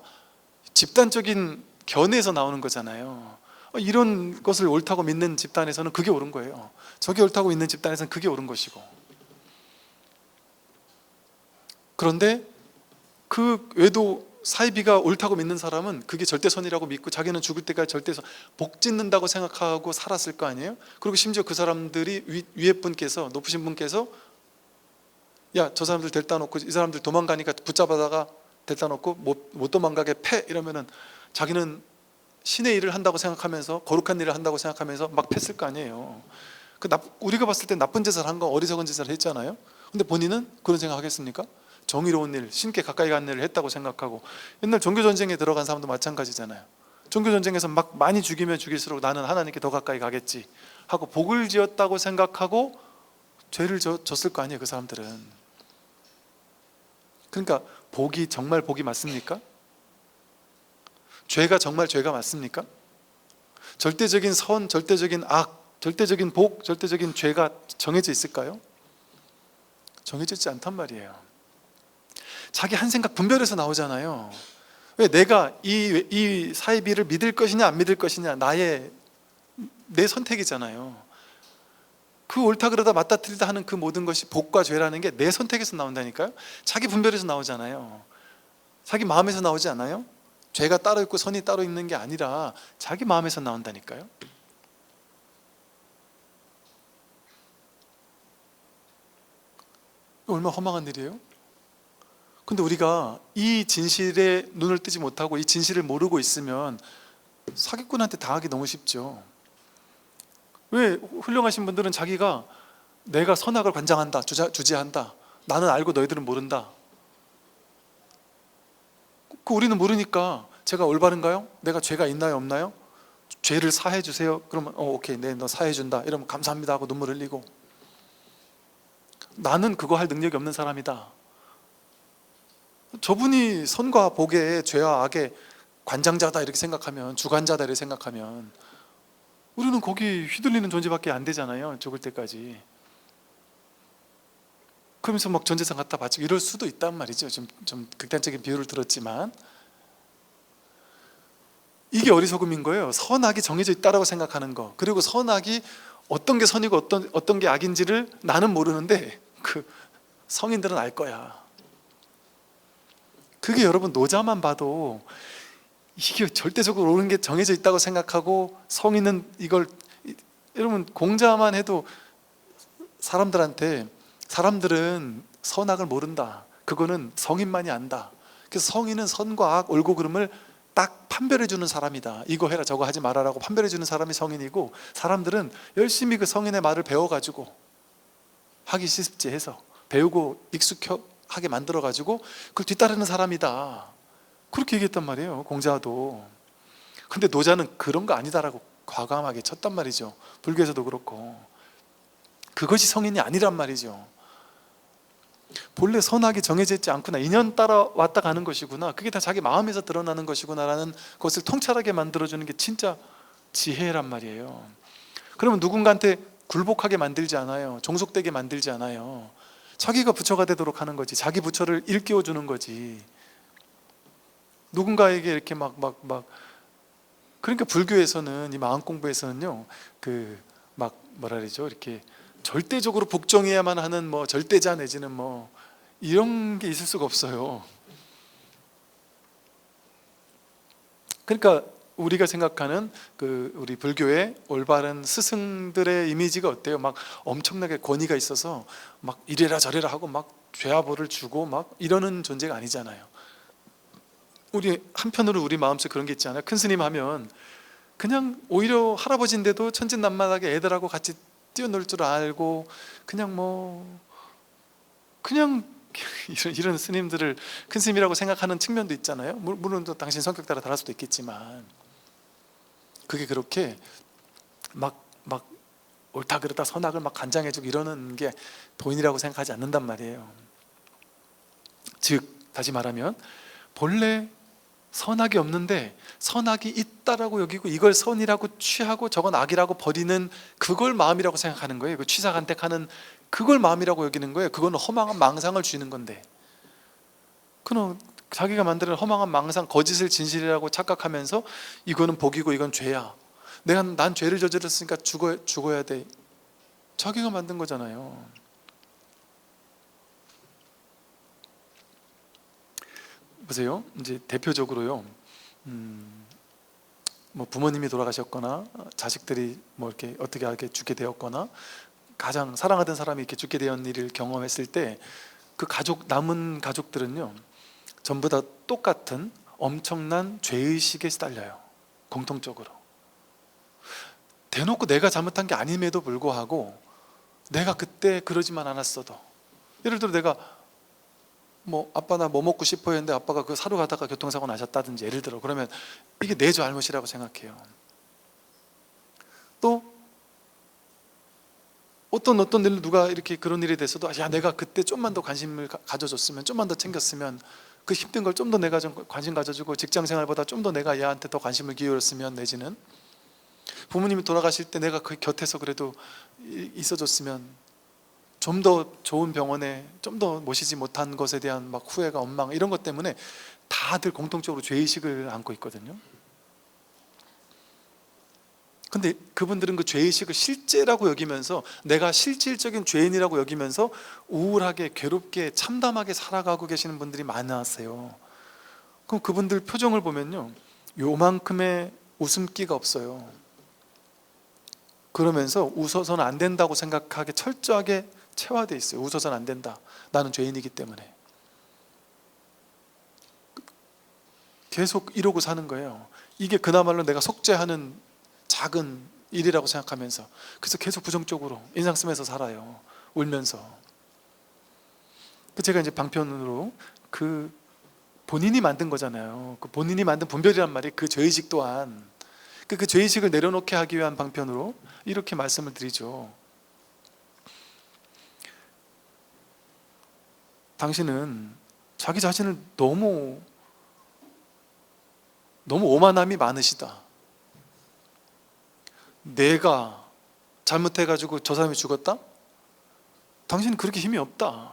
집단적인 견해에서 나오는 거잖아요. 이런 것을 옳다고 믿는 집단에서는 그게 옳은 거예요. 저게 옳다고 믿는 집단에서는 그게 옳은 것이고. 그런데 그 외도 사이비가 옳다고 믿는 사람은 그게 절대선이라고 믿고 자기는 죽을 때까지 절대선, 복 짓는다고 생각하고 살았을 거 아니에요? 그리고 심지어 그 사람들이 위에 분께서, 높으신 분께서 야, 저 사람들 데려다 놓고 이 사람들 도망가니까 붙잡아다가 데려다 놓고 못 도망가게 패 이러면은 자기는 신의 일을 한다고 생각하면서, 거룩한 일을 한다고 생각하면서 막 팼을 거 아니에요. 우리가 봤을 때 나쁜 짓을 한 거, 어리석은 짓을 했잖아요. 근데 본인은 그런 생각 하겠습니까? 정의로운 일, 신께 가까이 가는 일을 했다고 생각하고. 옛날 종교전쟁에 들어간 사람도 마찬가지잖아요. 종교전쟁에서 막 많이 죽이면 죽일수록 나는 하나님께 더 가까이 가겠지 하고 복을 지었다고 생각하고 죄를 졌을 거 아니에요, 그 사람들은. 그러니까 복이 정말 복이 맞습니까? 죄가 정말 죄가 맞습니까? 절대적인 선, 절대적인 악, 절대적인 복, 절대적인 죄가 정해져 있을까요? 정해져 있지 않단 말이에요. 자기 한 생각 분별해서 나오잖아요. 왜 내가 이 사이비를 믿을 것이냐 안 믿을 것이냐 내 선택이잖아요. 그 옳다 그러다 맞다 틀리다 하는 그 모든 것이 복과 죄라는 게 내 선택에서 나온다니까요. 자기 분별에서 나오잖아요. 자기 마음에서 나오지 않아요? 죄가 따로 있고 선이 따로 있는 게 아니라 자기 마음에서 나온다니까요. 얼마나 허망한 일이에요? 근데 우리가 이 진실에 눈을 뜨지 못하고 이 진실을 모르고 있으면 사기꾼한테 당하기 너무 쉽죠. 왜 훌륭하신 분들은 자기가 내가 선악을 관장한다, 주재한다, 나는 알고 너희들은 모른다. 우리는 모르니까 제가 올바른가요? 내가 죄가 있나요 없나요? 죄를 사해 주세요. 그러면 오케이, 네, 너 사해 준다. 이러면 감사합니다 하고 눈물 흘리고, 나는 그거 할 능력이 없는 사람이다. 저분이 선과 복의, 죄와 악의 관장자다 이렇게 생각하면, 주관자다 이렇게 생각하면 우리는 거기 휘둘리는 존재밖에 안 되잖아요, 죽을 때까지. 그러면서 막 전 재산 갖다 바치고 이럴 수도 있단 말이죠. 좀 극단적인 비유를 들었지만 이게 어리석음인 거예요. 선악이 정해져 있다라고 생각하는 거, 그리고 선악이 어떤 게 선이고 어떤 게 악인지를 나는 모르는데 그 성인들은 알 거야. 그게 여러분 노자만 봐도 이게 절대적으로 옳은 게 정해져 있다고 생각하고 성인은 이걸, 여러분 공자만 해도 사람들은 선악을 모른다. 그거는 성인만이 안다. 그래서 성인은 선과 악, 옳고 그름을 딱 판별해 주는 사람이다. 이거 해라 저거 하지 말아라고 판별해 주는 사람이 성인이고, 사람들은 열심히 그 성인의 말을 배워가지고 하기 쉽지 해서 배우고 익숙하게 만들어가지고 그걸 뒤따르는 사람이다. 그렇게 얘기했단 말이에요, 공자도. 근데 노자는 그런 거 아니다라고 과감하게 쳤단 말이죠. 불교에서도 그렇고. 그것이 성인이 아니란 말이죠. 본래 선악이 정해져 있지 않구나, 인연 따라 왔다 가는 것이구나, 그게 다 자기 마음에서 드러나는 것이구나라는 것을 통찰하게 만들어주는 게 진짜 지혜란 말이에요. 그러면 누군가한테 굴복하게 만들지 않아요. 종속되게 만들지 않아요. 자기가 부처가 되도록 하는 거지. 자기 부처를 일깨워 주는 거지. 누군가에게 이렇게 그러니까 불교에서는, 이 마음 공부에서는요, 뭐라 그러죠, 이렇게 절대적으로 복종해야만 하는 절대자 내지는 이런 게 있을 수가 없어요. 그러니까 우리가 생각하는 우리 불교의 올바른 스승들의 이미지가 어때요? 막 엄청나게 권위가 있어서 막 이래라 저래라 하고 막 죄와벌을 주고 막 이러는 존재가 아니잖아요. 우리 한편으로 우리 마음속에 그런 게 있지 않아요? 큰 스님 하면 그냥 오히려 할아버지인데도 천진난만하게 애들하고 같이 뛰어놀 줄 알고 그냥 이런 스님들을 큰 스님이라고 생각하는 측면도 있잖아요. 물론 또 당신 성격 따라 다를 수도 있겠지만, 그게 그렇게 막 옳다 그르다 선악을 막 간장해주고 이러는 게 도인이라고 생각하지 않는단 말이에요. 즉 다시 말하면 본래 선악이 없는데 선악이 있다라고 여기고 이걸 선이라고 취하고 저건 악이라고 버리는 그걸 마음이라고 생각하는 거예요. 그 취사간택하는 그걸 마음이라고 여기는 거예요. 그거는 허망한 망상을 쥐는 건데, 그는 자기가 만드는 허망한 망상, 거짓을 진실이라고 착각하면서 이거는 복이고 이건 죄야, 난 죄를 저질렀으니까 죽어야 돼, 자기가 만든 거잖아요. 보세요. 이제 대표적으로요. 뭐 부모님이 돌아가셨거나 자식들이 뭐 이렇게 어떻게 죽게 되었거나 가장 사랑하던 사람이 이렇게 죽게 되는 일을 경험했을 때 그 남은 가족들은요, 전부 다 똑같은 엄청난 죄의식에 시달려요. 공통적으로. 대놓고 내가 잘못한 게 아님에도 불구하고 내가 그때 그러지만 않았어도, 예를 들어 내가 뭐 아빠 나 뭐 먹고 싶어 했는데 아빠가 그 사러 가다가 교통사고 나셨다든지, 예를 들어, 그러면 이게 내 잘못이라고 생각해요. 또 어떤 일, 누가 이렇게 그런 일이 됐어도, 야 내가 그때 좀만 더 관심을 가져줬으면, 좀만 더 챙겼으면, 그 힘든 걸 좀 더 내가 좀 관심 가져주고 직장생활보다 좀 더 내가 얘한테 더 관심을 기울였으면, 내지는 부모님이 돌아가실 때 내가 그 곁에서 그래도 있어줬으면, 좀 더 좋은 병원에 좀 더 모시지 못한 것에 대한 막 후회가, 원망, 이런 것 때문에 다들 공통적으로 죄의식을 안고 있거든요. 근데 그분들은 그 죄의식을 실제라고 여기면서, 내가 실질적인 죄인이라고 여기면서 우울하게, 괴롭게, 참담하게 살아가고 계시는 분들이 많았어요. 그럼 그분들 표정을 보면요, 요만큼의 웃음기가 없어요. 그러면서 웃어서는 안 된다고 생각하게 철저하게 체화되어 있어요. 웃어서는 안 된다, 나는 죄인이기 때문에. 계속 이러고 사는 거예요. 이게 그나마로 내가 속죄하는 작은 일이라고 생각하면서, 그래서 계속 부정적으로 인상 쓰면서 살아요. 울면서. 제가 이제 방편으로, 그 본인이 만든 거잖아요. 그 본인이 만든 분별이란 말이, 그 죄의식 또한, 그 죄의식을 내려놓게 하기 위한 방편으로 이렇게 말씀을 드리죠. 당신은 자기 자신을 너무 오만함이 많으시다. 내가 잘못해가지고 저 사람이 죽었다? 당신은 그렇게 힘이 없다.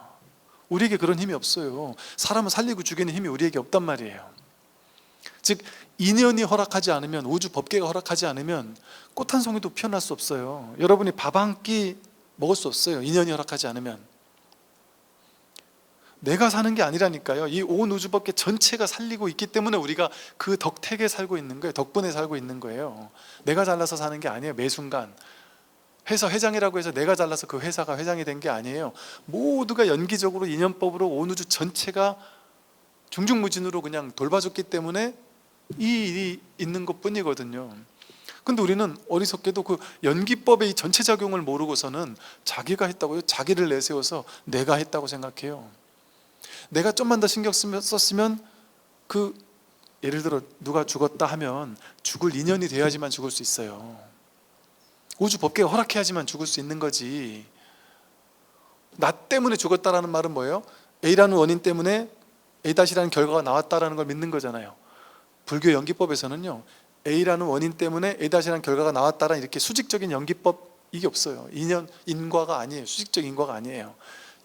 우리에게 그런 힘이 없어요. 사람을 살리고 죽이는 힘이 우리에게 없단 말이에요. 즉, 인연이 허락하지 않으면, 우주 법계가 허락하지 않으면 꽃 한 송이도 피어날 수 없어요. 여러분이 밥 한 끼 먹을 수 없어요. 인연이 허락하지 않으면. 내가 사는 게 아니라니까요. 이 온 우주법계 전체가 살리고 있기 때문에 우리가 그 덕택에 살고 있는 거예요. 덕분에 살고 있는 거예요. 내가 잘나서 사는 게 아니에요. 매 순간 회사 회장이라고 해서 내가 잘나서 그 회사가 회장이 된 게 아니에요. 모두가 연기적으로 인연법으로 온 우주 전체가 중중무진으로 그냥 돌봐줬기 때문에 이 일이 있는 것 뿐이거든요. 근데 우리는 어리석게도 그 연기법의 이 전체 작용을 모르고서는 자기가 했다고요? 자기를 내세워서 내가 했다고 생각해요. 내가 좀만 더 신경 썼으면, 그 예를 들어 누가 죽었다 하면 죽을 인연이 돼야지만 죽을 수 있어요. 우주 법계가 허락해야지만 죽을 수 있는 거지. 나 때문에 죽었다라는 말은 뭐예요? A라는 원인 때문에 A-라는 결과가 나왔다라는 걸 믿는 거잖아요. 불교 연기법에서는요, A라는 원인 때문에 A-라는 결과가 나왔다라는 이렇게 수직적인 연기법, 이게 없어요. 인과가 아니에요. 수직적 인과가 아니에요.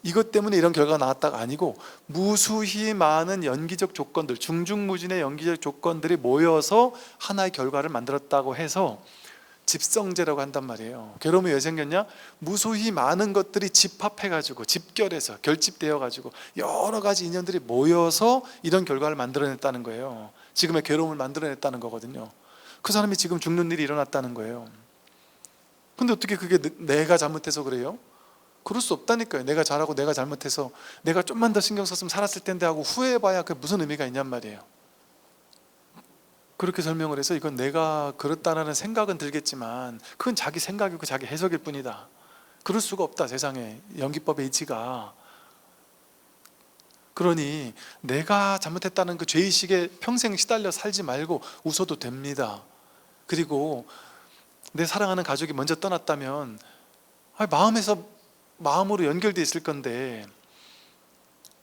이것 때문에 이런 결과가 나왔다가 아니고, 무수히 많은 연기적 조건들, 중중무진의 연기적 조건들이 모여서 하나의 결과를 만들었다고 해서 집성제라고 한단 말이에요. 괴로움이 왜 생겼냐? 무수히 많은 것들이 집합해가지고, 집결해서 결집되어가지고 여러 가지 인연들이 모여서 이런 결과를 만들어냈다는 거예요. 지금의 괴로움을 만들어냈다는 거거든요. 그 사람이 지금 죽는 일이 일어났다는 거예요. 근데 어떻게 그게 내가 잘못해서 그래요? 그럴 수 없다니까요. 내가 잘하고 내가 잘못해서 내가 좀만 더 신경 썼으면 살았을 텐데 하고 후회해봐야 그게 무슨 의미가 있냔 말이에요. 그렇게 설명을 해서, 이건 내가 그렇다는 생각은 들겠지만 그건 자기 생각이고 자기 해석일 뿐이다. 그럴 수가 없다, 세상에. 연기법의 이치가. 그러니 내가 잘못했다는 그 죄의식에 평생 시달려 살지 말고 웃어도 됩니다. 그리고 내 사랑하는 가족이 먼저 떠났다면 마음으로 연결돼 있을 건데,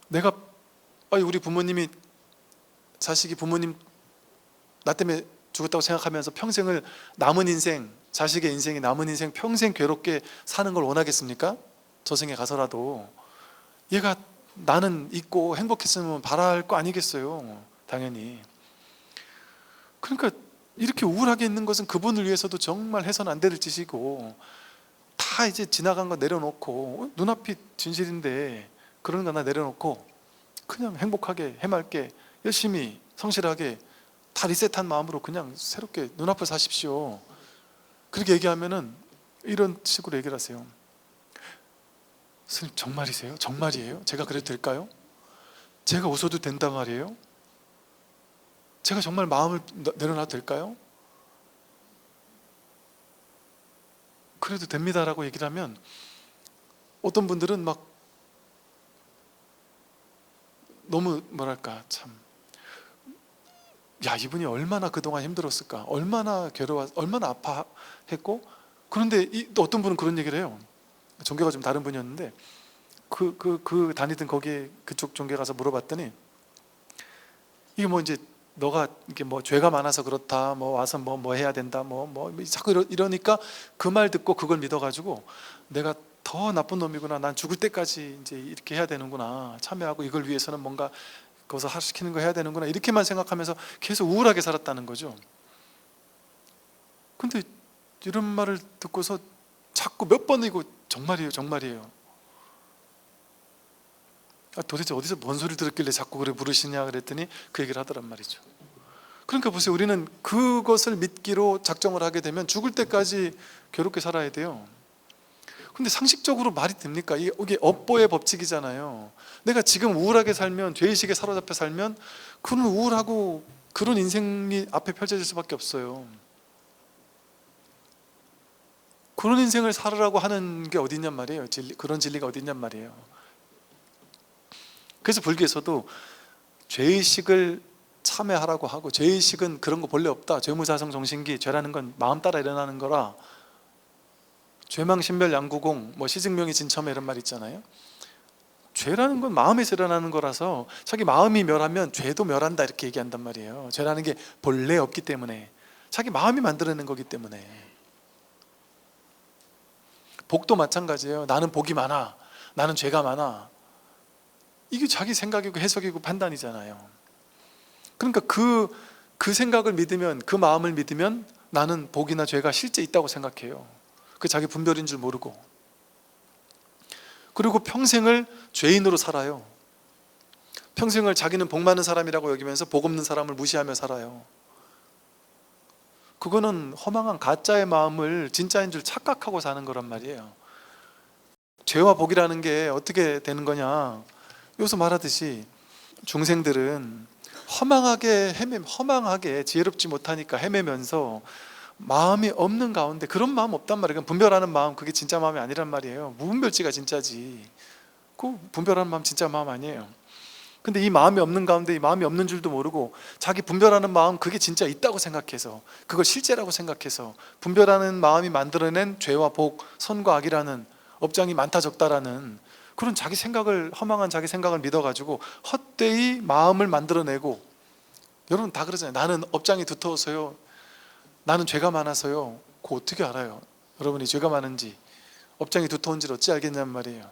내가 우리 부모님이, 자식이 부모님 나 때문에 죽었다고 생각하면서 평생을, 남은 인생, 자식의 인생이 남은 인생 평생 괴롭게 사는 걸 원하겠습니까? 저승에 가서라도. 얘가 나는 있고 행복했으면 바랄 거 아니겠어요, 당연히. 그러니까 이렇게 우울하게 있는 것은 그분을 위해서도 정말 해서는 안 될 짓이고, 다 이제 지나간 거 내려놓고, 눈앞이 진실인데 그런 거 나 내려놓고 그냥 행복하게 해맑게 열심히 성실하게 다 리셋한 마음으로 그냥 새롭게 눈앞을 사십시오. 그렇게 얘기하면은 이런 식으로 얘기를 하세요. 스님 정말이세요? 정말이에요? 제가 그래도 될까요? 제가 웃어도 된단 말이에요? 제가 정말 마음을 내려놔도 될까요? 그래도 됩니다라고 얘기를 하면 어떤 분들은 막 너무 뭐랄까 참, 야 이분이 얼마나 그동안 힘들었을까, 얼마나 괴로워, 얼마나 아파했고, 그런데 또 어떤 분은 그런 얘기를 해요. 종교가 좀 다른 분이었는데 그 다니던 거기에 그쪽 종교 가서 물어봤더니 이게 뭐 이제 너가 이게 뭐 죄가 많아서 그렇다, 뭐 와서 뭐 해야 된다, 뭐 자꾸 이러니까 그 말 듣고 그걸 믿어가지고 내가 더 나쁜 놈이구나, 난 죽을 때까지 이제 이렇게 해야 되는구나, 참여하고 이걸 위해서는 뭔가 거기서 시키는 거 해야 되는구나, 이렇게만 생각하면서 계속 우울하게 살았다는 거죠. 근데 이런 말을 듣고서 자꾸 몇 번이고 정말이에요, 정말이에요. 도대체 어디서 뭔 소리를 들었길래 자꾸 그래 부르시냐 그랬더니 그 얘기를 하더란 말이죠. 그러니까 보세요, 우리는 그것을 믿기로 작정을 하게 되면 죽을 때까지 괴롭게 살아야 돼요. 근데 상식적으로 말이 됩니까? 이게 업보의 법칙이잖아요. 내가 지금 우울하게 살면, 죄의식에 사로잡혀 살면 그런 우울하고 그런 인생이 앞에 펼쳐질 수밖에 없어요. 그런 인생을 살으라고 하는 게 어디 있냔 말이에요. 그런 진리가 어디 있냔 말이에요. 그래서 불교에서도 죄의식을 참회하라고 하고, 죄의식은 그런 거 본래 없다, 죄무사성 정신기, 죄라는 건 마음 따라 일어나는 거라, 죄망 신멸 양구공, 뭐 시증명이 진첨해, 이런 말 있잖아요. 죄라는 건 마음에서 일어나는 거라서 자기 마음이 멸하면 죄도 멸한다, 이렇게 얘기한단 말이에요. 죄라는 게 본래 없기 때문에, 자기 마음이 만들어낸 거기 때문에. 복도 마찬가지예요. 나는 복이 많아, 나는 죄가 많아, 이게 자기 생각이고 해석이고 판단이잖아요. 그러니까 그 생각을 믿으면, 그 마음을 믿으면 나는 복이나 죄가 실제 있다고 생각해요. 그 자기 분별인 줄 모르고. 그리고 평생을 죄인으로 살아요. 평생을 자기는 복 많은 사람이라고 여기면서 복 없는 사람을 무시하며 살아요. 그거는 허망한 가짜의 마음을 진짜인 줄 착각하고 사는 거란 말이에요. 죄와 복이라는 게 어떻게 되는 거냐, 여기서 말하듯이 중생들은 허망하게 지혜롭지 못하니까 헤매면서 마음이 없는 가운데, 그런 마음 없단 말이에요. 분별하는 마음, 그게 진짜 마음이 아니란 말이에요. 무분별지가 진짜지. 그 분별하는 마음 진짜 마음 아니에요. 근데 이 마음이 없는 가운데 이 마음이 없는 줄도 모르고 자기 분별하는 마음, 그게 진짜 있다고 생각해서, 그걸 실제라고 생각해서 분별하는 마음이 만들어낸 죄와 복, 선과 악이라는 업장이 많다 적다라는 그런 자기 생각을, 허망한 자기 생각을 믿어가지고 헛되이 마음을 만들어내고, 여러분 다 그러잖아요. 나는 업장이 두터워서요, 나는 죄가 많아서요. 그거 어떻게 알아요? 여러분이 죄가 많은지 업장이 두터운지를 어찌 알겠냔 말이에요.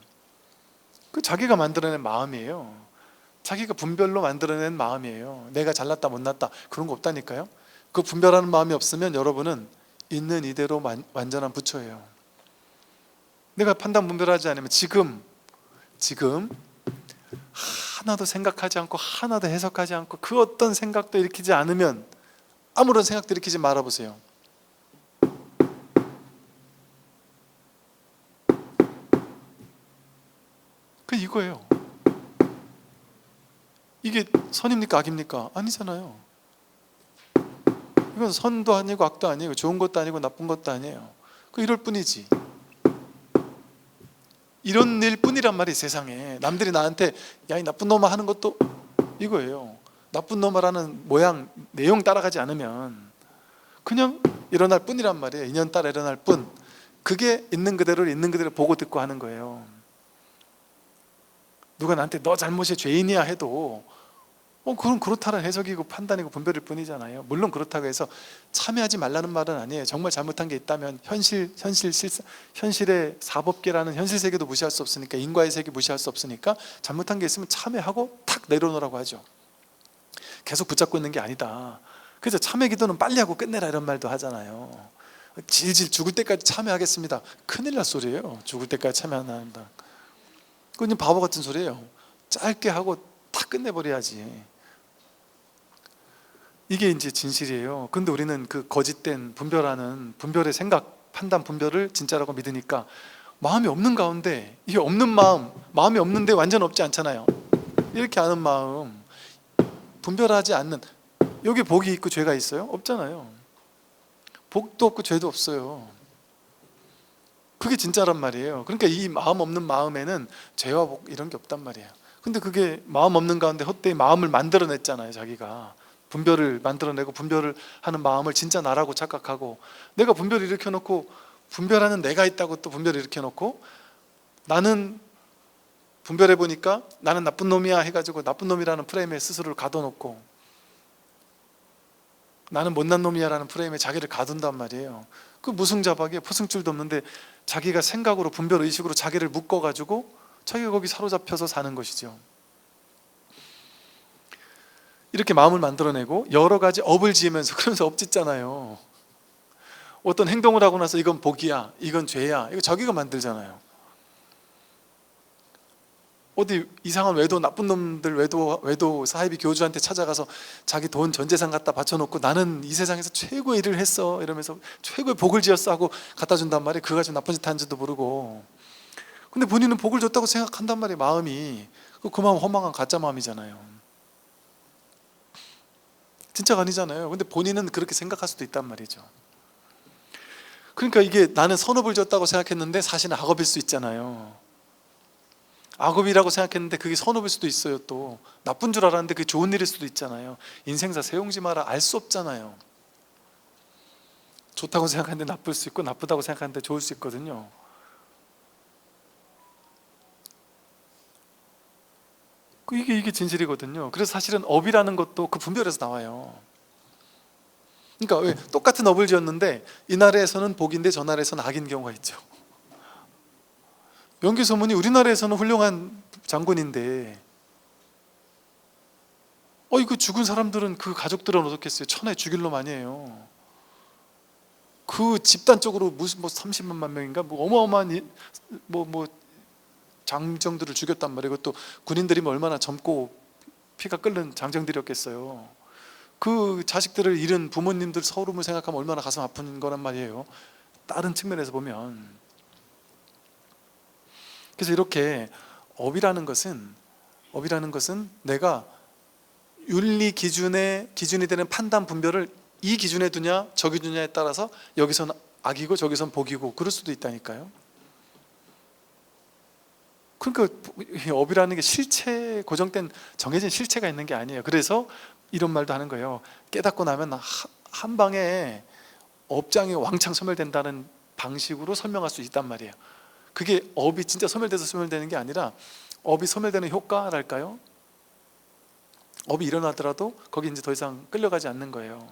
그 자기가 만들어낸 마음이에요. 자기가 분별로 만들어낸 마음이에요. 내가 잘났다 못났다 그런 거 없다니까요. 그 분별하는 마음이 없으면 여러분은 있는 이대로 완전한 부처예요. 내가 판단 분별하지 않으면 지금 하나도 생각하지 않고 하나도 해석하지 않고 그 어떤 생각도 일으키지 않으면, 아무런 생각도 일으키지 말아보세요. 그 이거예요. 이게 선입니까 악입니까? 아니잖아요. 이건 선도 아니고 악도 아니고 좋은 것도 아니고 나쁜 것도 아니에요. 그 이럴 뿐이지. 이런 일 뿐이란 말이 세상에. 남들이 나한테 야 이 나쁜 놈아 하는 것도 이거예요. 나쁜 놈아라는 모양 내용 따라가지 않으면 그냥 일어날 뿐이란 말이에요. 인연 따라 일어날 뿐. 그게 있는 그대로 보고 듣고 하는 거예요. 누가 나한테 너 잘못이 죄인이야 해도 그건 그렇다는 해석이고 판단이고 분별일 뿐이잖아요. 물론 그렇다고 해서 참여하지 말라는 말은 아니에요. 정말 잘못한 게 있다면 현실의 사법계라는 현실 세계도 무시할 수 없으니까, 인과의 세계 무시할 수 없으니까 잘못한 게 있으면 참여하고 탁 내려놓으라고 하죠. 계속 붙잡고 있는 게 아니다. 그래서 참여 기도는 빨리 하고 끝내라 이런 말도 하잖아요. 질질 죽을 때까지 참여하겠습니다. 큰일 날 소리예요. 죽을 때까지 참여 안 한다. 그건 바보 같은 소리예요. 짧게 하고 탁 끝내버려야지. 이게 이제 진실이에요. 근데 우리는 그 거짓된 분별하는 분별의 생각, 판단 분별을 진짜라고 믿으니까 마음이 없는 가운데, 이게 없는 마음이 없는데 완전 없지 않잖아요. 이렇게 아는 마음, 분별하지 않는, 여기 복이 있고 죄가 있어요? 없잖아요. 복도 없고 죄도 없어요. 그게 진짜란 말이에요. 그러니까 이 마음 없는 마음에는 죄와 복 이런 게 없단 말이에요. 근데 그게 마음 없는 가운데 헛되이 마음을 만들어냈잖아요. 자기가 분별을 만들어내고 분별을 하는 마음을 진짜 나라고 착각하고, 내가 분별을 일으켜놓고 분별하는 내가 있다고 또 분별을 일으켜놓고, 나는 분별해보니까 나는 나쁜 놈이야 해가지고 나쁜 놈이라는 프레임에 스스로를 가둬놓고, 나는 못난 놈이야 라는 프레임에 자기를 가둔단 말이에요. 그 무승자박이에요. 포승줄도 없는데 자기가 생각으로 분별의식으로 자기를 묶어가지고 자기가 거기 사로잡혀서 사는 것이죠. 이렇게 마음을 만들어내고 여러 가지 업을 지으면서, 그러면서 업 짓잖아요. 어떤 행동을 하고 나서 이건 복이야, 이건 죄야, 이거 자기가 만들잖아요. 어디 이상한 외도, 나쁜 놈들 외도 사이비 교주한테 찾아가서 자기 돈 전 재산 갖다 바쳐놓고 나는 이 세상에서 최고의 일을 했어 이러면서 최고의 복을 지었어 하고 갖다 준단 말이에요. 그거 가지고 나쁜 짓 하는지도 모르고. 근데 본인은 복을 줬다고 생각한단 말이에요. 마음이. 그 마음 허망한 가짜 마음이잖아요. 진짜가 아니잖아요. 근데 본인은 그렇게 생각할 수도 있단 말이죠. 그러니까 이게 나는 선업을 줬다고 생각했는데 사실은 악업일 수 있잖아요. 악업이라고 생각했는데 그게 선업일 수도 있어요. 또 나쁜 줄 알았는데 그게 좋은 일일 수도 있잖아요. 인생사 세용지 마라. 알 수 없잖아요. 좋다고 생각하는데 나쁠 수 있고 나쁘다고 생각하는데 좋을 수 있거든요. 이게 진실이거든요. 그래서 사실은 업이라는 것도 그 분별에서 나와요. 그러니까 왜 똑같은 업을 지었는데 이 나라에서는 복인데 저 나라에서는 악인 경우가 있죠. 명계소문이 우리나라에서는 훌륭한 장군인데 이거 죽은 사람들은 그 가족들은 어떻겠어요? 천하에 죽일 놈 아니에요. 그 집단적으로 무슨 30만 명인가 어마어마한 장정들을 죽였단 말이에요. 그것도 군인들이 얼마나 젊고 피가 끓는 장정들이었겠어요. 그 자식들을 잃은 부모님들 서름을 생각하면 얼마나 가슴 아픈 거란 말이에요. 다른 측면에서 보면. 그래서 이렇게 업이라는 것은 내가 윤리 기준이 되는 판단 분별을 이 기준에 두냐 저 기준에 따라서 여기선 악이고 저기선 복이고 그럴 수도 있다니까요. 그러니까 업이라는 게 실체, 고정된 정해진 실체가 있는 게 아니에요. 그래서 이런 말도 하는 거예요. 깨닫고 나면 한 방에 업장이 왕창 소멸된다는 방식으로 설명할 수 있단 말이에요. 그게 업이 진짜 소멸돼서 소멸되는 게 아니라 업이 소멸되는 효과랄까요? 업이 일어나더라도 거기 이제 더 이상 끌려가지 않는 거예요.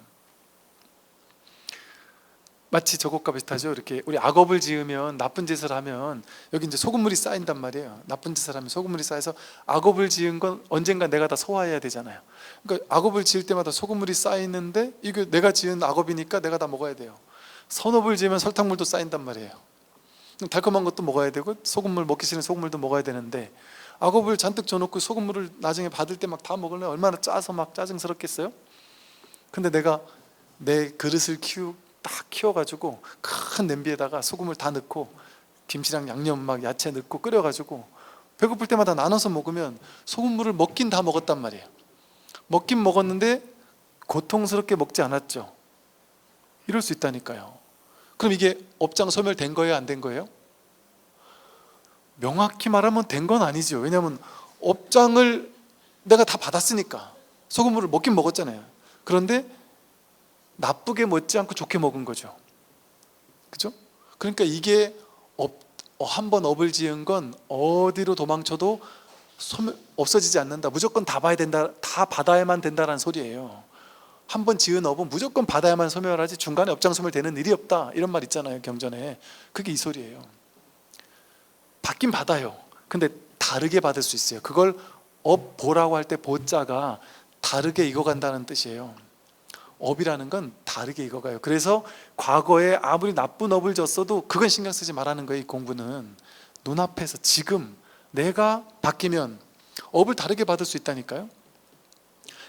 마치 저것과 비슷하죠. 이렇게 우리 악업을 지으면, 나쁜 짓을 하면 여기 이제 소금물이 쌓인단 말이에요. 나쁜 짓을 하면 소금물이 쌓여서 악업을 지은 건 언젠가 내가 다 소화해야 되잖아요. 그러니까 악업을 지을 때마다 소금물이 쌓이는데 이게 내가 지은 악업이니까 내가 다 먹어야 돼요. 선업을 지으면 설탕물도 쌓인단 말이에요. 달콤한 것도 먹어야 되고 소금물, 먹기 싫은 소금물도 먹어야 되는데 악업을 잔뜩 줘놓고 소금물을 나중에 받을 때 막 다 먹으려면 얼마나 짜서 막 짜증스럽겠어요? 근데 내가 내 그릇을 딱 키워가지고 큰 냄비에다가 소금을 다 넣고 김치랑 양념 막 야채 넣고 끓여가지고 배고플 때마다 나눠서 먹으면 소금물을 먹긴 다 먹었단 말이에요. 먹긴 먹었는데 고통스럽게 먹지 않았죠. 이럴 수 있다니까요. 그럼 이게 업장 소멸된 거예요? 안 된 거예요? 명확히 말하면 된 건 아니죠. 왜냐하면 업장을 내가 다 받았으니까. 소금물을 먹긴 먹었잖아요. 그런데 나쁘게 먹지 않고 좋게 먹은 거죠. 그죠? 그러니까 이게 한 번 업을 지은 건 어디로 도망쳐도 없어지지 않는다. 무조건 다 봐야 된다, 다 받아야만 된다라는 소리예요. 한 번 지은 업은 무조건 받아야만 소멸하지 중간에 업장 소멸되는 일이 없다, 이런 말 있잖아요, 경전에. 그게 이 소리예요. 받긴 받아요. 근데 다르게 받을 수 있어요. 그걸 업보라고 할 때 보자가 다르게 익어간다는 뜻이에요. 업이라는 건 다르게 익어가요. 그래서 과거에 아무리 나쁜 업을 졌어도 그건 신경 쓰지 말라는 거예요. 이 공부는 눈앞에서 지금 내가 바뀌면 업을 다르게 받을 수 있다니까요.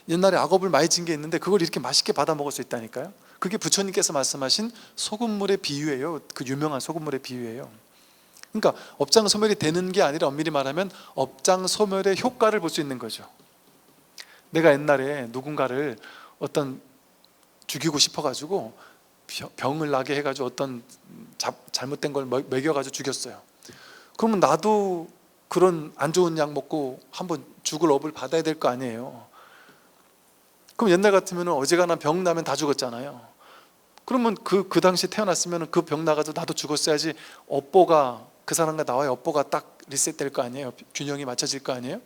옛날에 악업을 많이 진 게 있는데 그걸 이렇게 맛있게 받아 먹을 수 있다니까요. 그게 부처님께서 말씀하신 소금물의 비유예요. 그 유명한 소금물의 비유예요. 그러니까 업장소멸이 되는 게 아니라 엄밀히 말하면 업장소멸의 효과를 볼 수 있는 거죠. 내가 옛날에 누군가를 어떤 죽이고 싶어가지고 병을 나게 해가지고 어떤 잘못된 걸 먹여가지고 죽였어요. 그러면 나도 그런 안 좋은 약 먹고 한번 죽을 업을 받아야 될 거 아니에요. 그럼 옛날 같으면 어지간한 병 나면 다 죽었잖아요. 그러면 그 당시 태어났으면 그 병 나가서 나도 죽었어야지, 업보가 그 사람과 나와의 업보가 딱 리셋될 거 아니에요. 균형이 맞춰질 거 아니에요.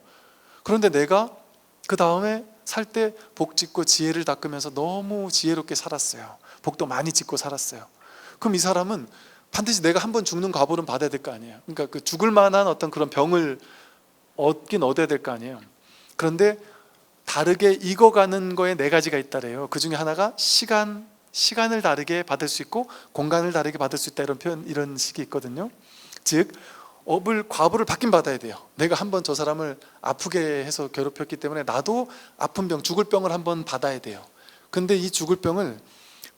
그런데 내가 그 다음에 살 때 복 짓고 지혜를 닦으면서 너무 지혜롭게 살았어요. 복도 많이 짓고 살았어요. 그럼 이 사람은 반드시 내가 한번 죽는 과보는 받아야 될 거 아니에요. 그러니까 그 죽을 만한 어떤 그런 병을 얻긴 얻어야 될 거 아니에요. 그런데 다르게 익어가는 거에 네 가지가 있다래요. 그 중에 하나가 시간을 다르게 받을 수 있고 공간을 다르게 받을 수 있다, 이런 표현, 이런 식이 있거든요. 즉 과보를 받긴 받아야 돼요. 내가 한번 저 사람을 아프게 해서 괴롭혔기 때문에 나도 아픈 병, 죽을 병을 한번 받아야 돼요. 근데 이 죽을 병을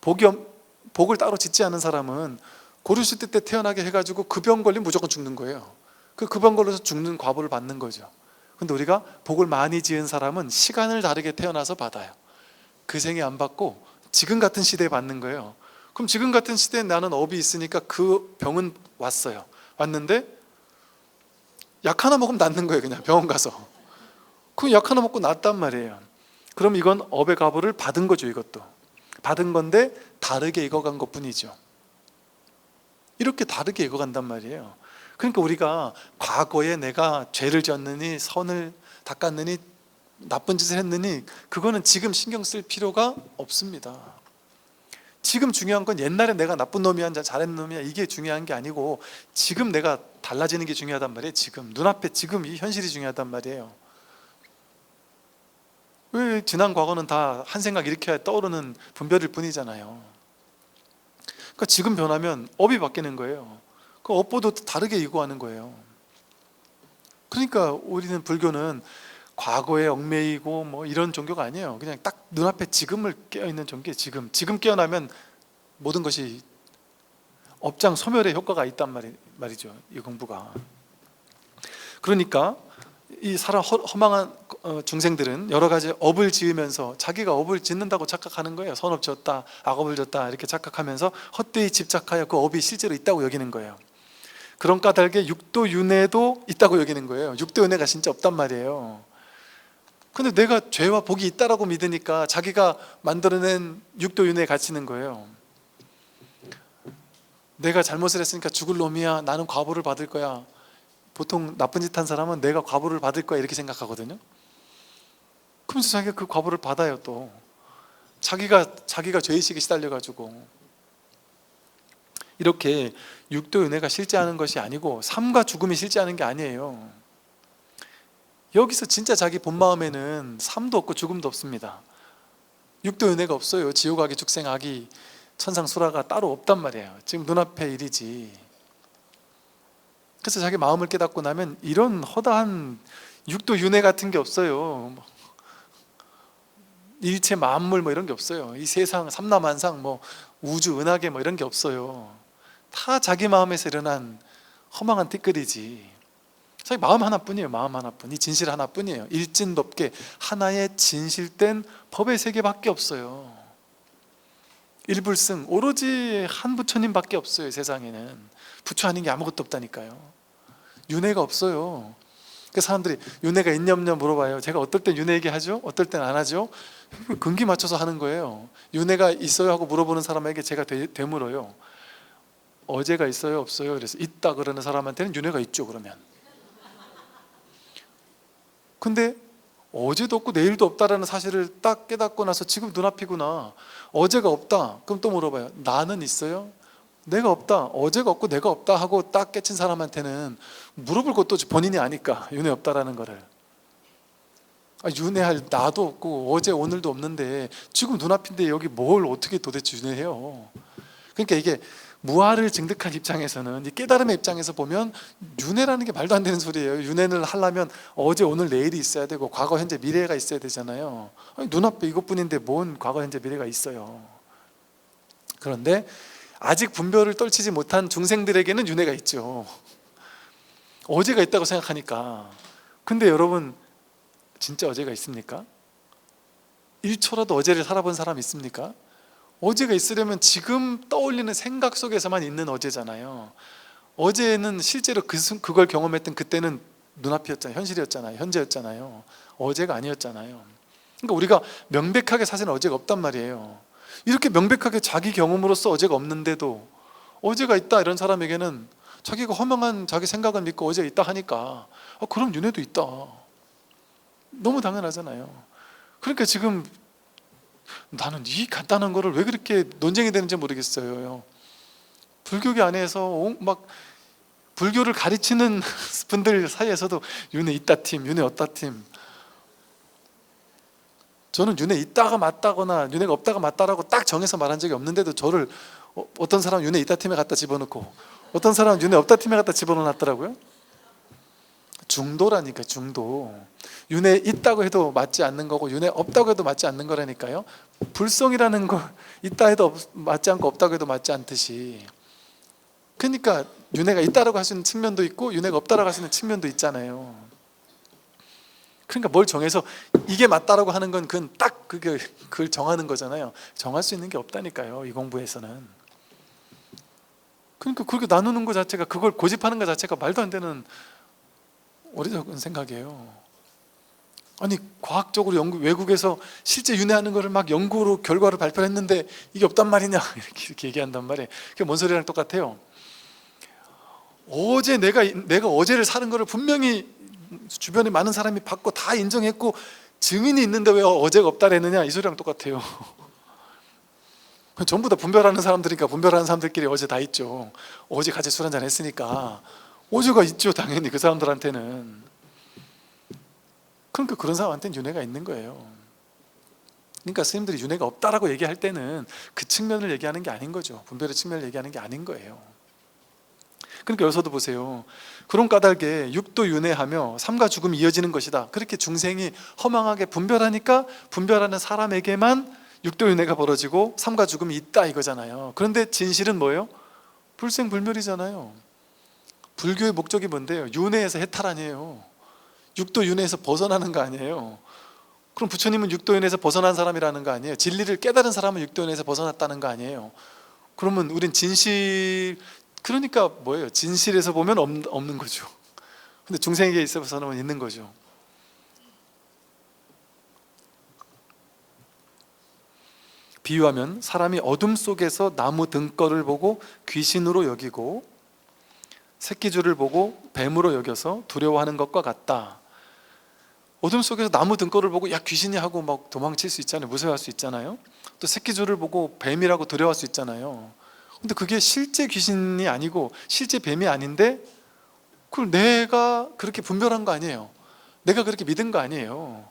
복을 따로 짓지 않은 사람은 고려시대 때 태어나게 해가지고 그 병 걸리면 무조건 죽는 거예요. 그 병 걸려서 죽는 과보를 받는 거죠. 근데 우리가 복을 많이 지은 사람은 시간을 다르게 태어나서 받아요. 그 생에 안 받고 지금 같은 시대에 받는 거예요. 그럼 지금 같은 시대에 나는 업이 있으니까 그 병은 왔는데 약 하나 먹으면 낫는 거예요. 그냥 병원 가서 그 약 하나 먹고 낫단 말이에요. 그럼 이건 업의 과보를 받은 거죠. 이것도 받은 건데 다르게 익어간 것 뿐이죠. 이렇게 다르게 익어간단 말이에요. 그러니까 우리가 과거에 내가 죄를 지었느니 선을 닦았느니 나쁜 짓을 했느니 그거는 지금 신경 쓸 필요가 없습니다. 지금 중요한 건 옛날에 내가 나쁜 놈이야 잘했는 놈이야 이게 중요한 게 아니고 지금 내가 달라지는 게 중요하단 말이에요. 지금 눈앞에 지금 이 현실이 중요하단 말이에요. 왜 지난 과거는 다 한 생각 이렇게 떠오르는 분별일 뿐이잖아요. 그러니까 지금 변하면 업이 바뀌는 거예요. 그 업보도 다르게 이고하는 거예요. 그러니까 우리는 불교는 과거에 얽매이고 뭐 이런 종교가 아니에요. 그냥 딱 눈앞에 지금을 깨어있는 종교예요. 지금 깨어나면 모든 것이 업장 소멸의 효과가 있단 말이죠. 이 공부가. 그러니까 이 사람 허망한 중생들은 여러 가지 업을 지으면서 자기가 업을 짓는다고 착각하는 거예요. 선업 지었다, 악업을 졌다 이렇게 착각하면서 헛되이 집착하여 그 업이 실제로 있다고 여기는 거예요. 그런 까닭에 육도윤회도 있다고 여기는 거예요. 육도윤회가 진짜 없단 말이에요. 근데 내가 죄와 복이 있다라고 믿으니까 자기가 만들어낸 육도윤회에 갇히는 거예요. 내가 잘못을 했으니까 죽을 놈이야, 나는 과보를 받을 거야. 보통 나쁜 짓 한 사람은 내가 과보를 받을 거야 이렇게 생각하거든요. 그러면서 자기가 그 과보를 받아요. 또 자기가 죄의식에 시달려가지고. 이렇게 육도윤회가 실제하는 것이 아니고 삶과 죽음이 실제하는 게 아니에요. 여기서 진짜 자기 본마음에는 삶도 없고 죽음도 없습니다. 육도윤회가 없어요. 지옥하기, 축생하기, 천상수라가 따로 없단 말이에요. 지금 눈앞의 일이지. 그래서 자기 마음을 깨닫고 나면 이런 허다한 육도윤회 같은 게 없어요. 일체 만물 뭐 이런 게 없어요. 이 세상 삼라만상 뭐 우주 은하계 뭐 이런 게 없어요. 다 자기 마음에서 일어난 허망한 띠끌이지. 자기 마음 하나뿐이에요. 마음 하나뿐. 이 진실 하나뿐이에요. 일진롭게 하나의 진실된 법의 세계밖에 없어요. 일불승 오로지 한 부처님밖에 없어요. 세상에는 부처 아닌 게 아무것도 없다니까요. 윤회가 없어요. 그 사람들이 윤회가 있냐 없냐 물어봐요. 제가 어떨 땐 윤회 얘기하죠, 어떨 땐 안 하죠. 근기 맞춰서 하는 거예요. 윤회가 있어요 하고 물어보는 사람에게 제가 되물어요. 어제가 있어요 없어요? 그래서 있다 그러는 사람한테는 윤회가 있죠. 그러면 근데 어제도 없고 내일도 없다라는 사실을 딱 깨닫고 나서 지금 눈앞이구나, 어제가 없다, 그럼 또 물어봐요. 나는 있어요? 내가 없다, 어제가 없고 내가 없다 하고 딱 깨친 사람한테는 물어볼 것도 본인이 아니까 윤회 없다라는 거를. 윤회할 나도 없고 어제 오늘도 없는데 지금 눈앞인데 여기 뭘 어떻게 도대체 윤회해요. 그러니까 이게 무아를 증득한 입장에서는, 이 깨달음의 입장에서 보면 윤회라는 게 말도 안 되는 소리예요. 윤회를 하려면 어제 오늘 내일이 있어야 되고 과거 현재 미래가 있어야 되잖아요. 아니, 눈앞에 이것뿐인데 뭔 과거 현재 미래가 있어요. 그런데 아직 분별을 떨치지 못한 중생들에게는 윤회가 있죠. 어제가 있다고 생각하니까. 근데 여러분, 진짜 어제가 있습니까? 1초라도 어제를 살아본 사람 있습니까? 어제가 있으려면 지금 떠올리는 생각 속에서만 있는 어제잖아요. 어제는 실제로 그걸 경험했던 그때는 눈앞이었잖아요. 현실이었잖아요. 현재였잖아요. 어제가 아니었잖아요. 그러니까 우리가 명백하게 사실은 어제가 없단 말이에요. 이렇게 명백하게 자기 경험으로서 어제가 없는데도 어제가 있다 이런 사람에게는 자기가 허망한 자기 생각을 믿고 어제가 있다 하니까 그럼 윤회도 있다. 너무 당연하잖아요. 그러니까 지금 나는 이 간단한 거를 왜 그렇게 논쟁이 되는지 모르겠어요. 불교계 안에서 막 불교를 가르치는 분들 사이에서도 윤회 있다 팀, 윤회 없다 팀. 저는 윤회 있다가 맞다거나 윤회가 없다가 맞다라고 딱 정해서 말한 적이 없는데도 저를 어떤 사람은 윤회 있다 팀에 갖다 집어넣고 어떤 사람은 윤회 없다 팀에 갖다 집어넣었더라고요. 중도라니까, 중도. 윤회 있다고 해도 맞지 않는 거고 윤회 없다고 해도 맞지 않는 거라니까요. 불성이라는 거 있다 해도 맞지 않고 없다고 해도 맞지 않듯이, 그러니까 윤회가 있다라고 할 수 있는 측면도 있고 윤회가 없다라고 할 수 있는 측면도 있잖아요. 그러니까 뭘 정해서 이게 맞다라고 하는 건 그건 딱 그걸 정하는 거잖아요. 정할 수 있는 게 없다니까요, 이 공부에서는. 그러니까 그렇게 나누는 것 자체가, 그걸 고집하는 것 자체가 말도 안 되는 어리석은 생각이에요. 아니, 과학적으로 외국에서 실제 윤회하는 거를 막 연구로 결과를 발표했는데 이게 없단 말이냐 이렇게 얘기한단 말이에요. 그게 뭔 소리랑 똑같아요. 어제 내가 어제를 사는 거를 분명히 주변에 많은 사람이 봤고 다 인정했고 증인이 있는데 왜 어제가 없다랬느냐, 이 소리랑 똑같아요. 전부 다 분별하는 사람들이니까 분별하는 사람들끼리 어제 다 있죠. 어제 같이 술 한잔 했으니까 어제가 있죠, 당연히 그 사람들한테는. 그러니까 그런 사람한테는 윤회가 있는 거예요. 그러니까 스님들이 윤회가 없다라고 얘기할 때는 그 측면을 얘기하는 게 아닌 거죠. 분별의 측면을 얘기하는 게 아닌 거예요. 그러니까 여기서도 보세요. 그런 까닭에 육도 윤회하며 삼가 죽음이 이어지는 것이다. 그렇게 중생이 허망하게 분별하니까 분별하는 사람에게만 육도 윤회가 벌어지고 삼가 죽음이 있다 이거잖아요. 그런데 진실은 뭐예요? 불생불멸이잖아요. 불교의 목적이 뭔데요? 윤회에서 해탈 아니에요. 육도 윤회에서 벗어나는 거 아니에요. 그럼 부처님은 육도 윤회에서 벗어난 사람이라는 거 아니에요? 진리를 깨달은 사람은 육도 윤회에서 벗어났다는 거 아니에요? 그러면 우린 진실, 그러니까 뭐예요? 진실에서 보면 없는 거죠. 근데 중생에게 있어서는 있는 거죠. 비유하면 사람이 어둠 속에서 나무 등걸을 보고 귀신으로 여기고 새끼줄을 보고 뱀으로 여겨서 두려워하는 것과 같다. 어둠 속에서 나무 등걸을 보고 야 귀신이 하고 막 도망칠 수 있잖아요. 무서워할 수 있잖아요. 또 새끼줄을 보고 뱀이라고 두려워할 수 있잖아요. 근데 그게 실제 귀신이 아니고 실제 뱀이 아닌데 그걸 내가 그렇게 분별한 거 아니에요. 내가 그렇게 믿은 거 아니에요.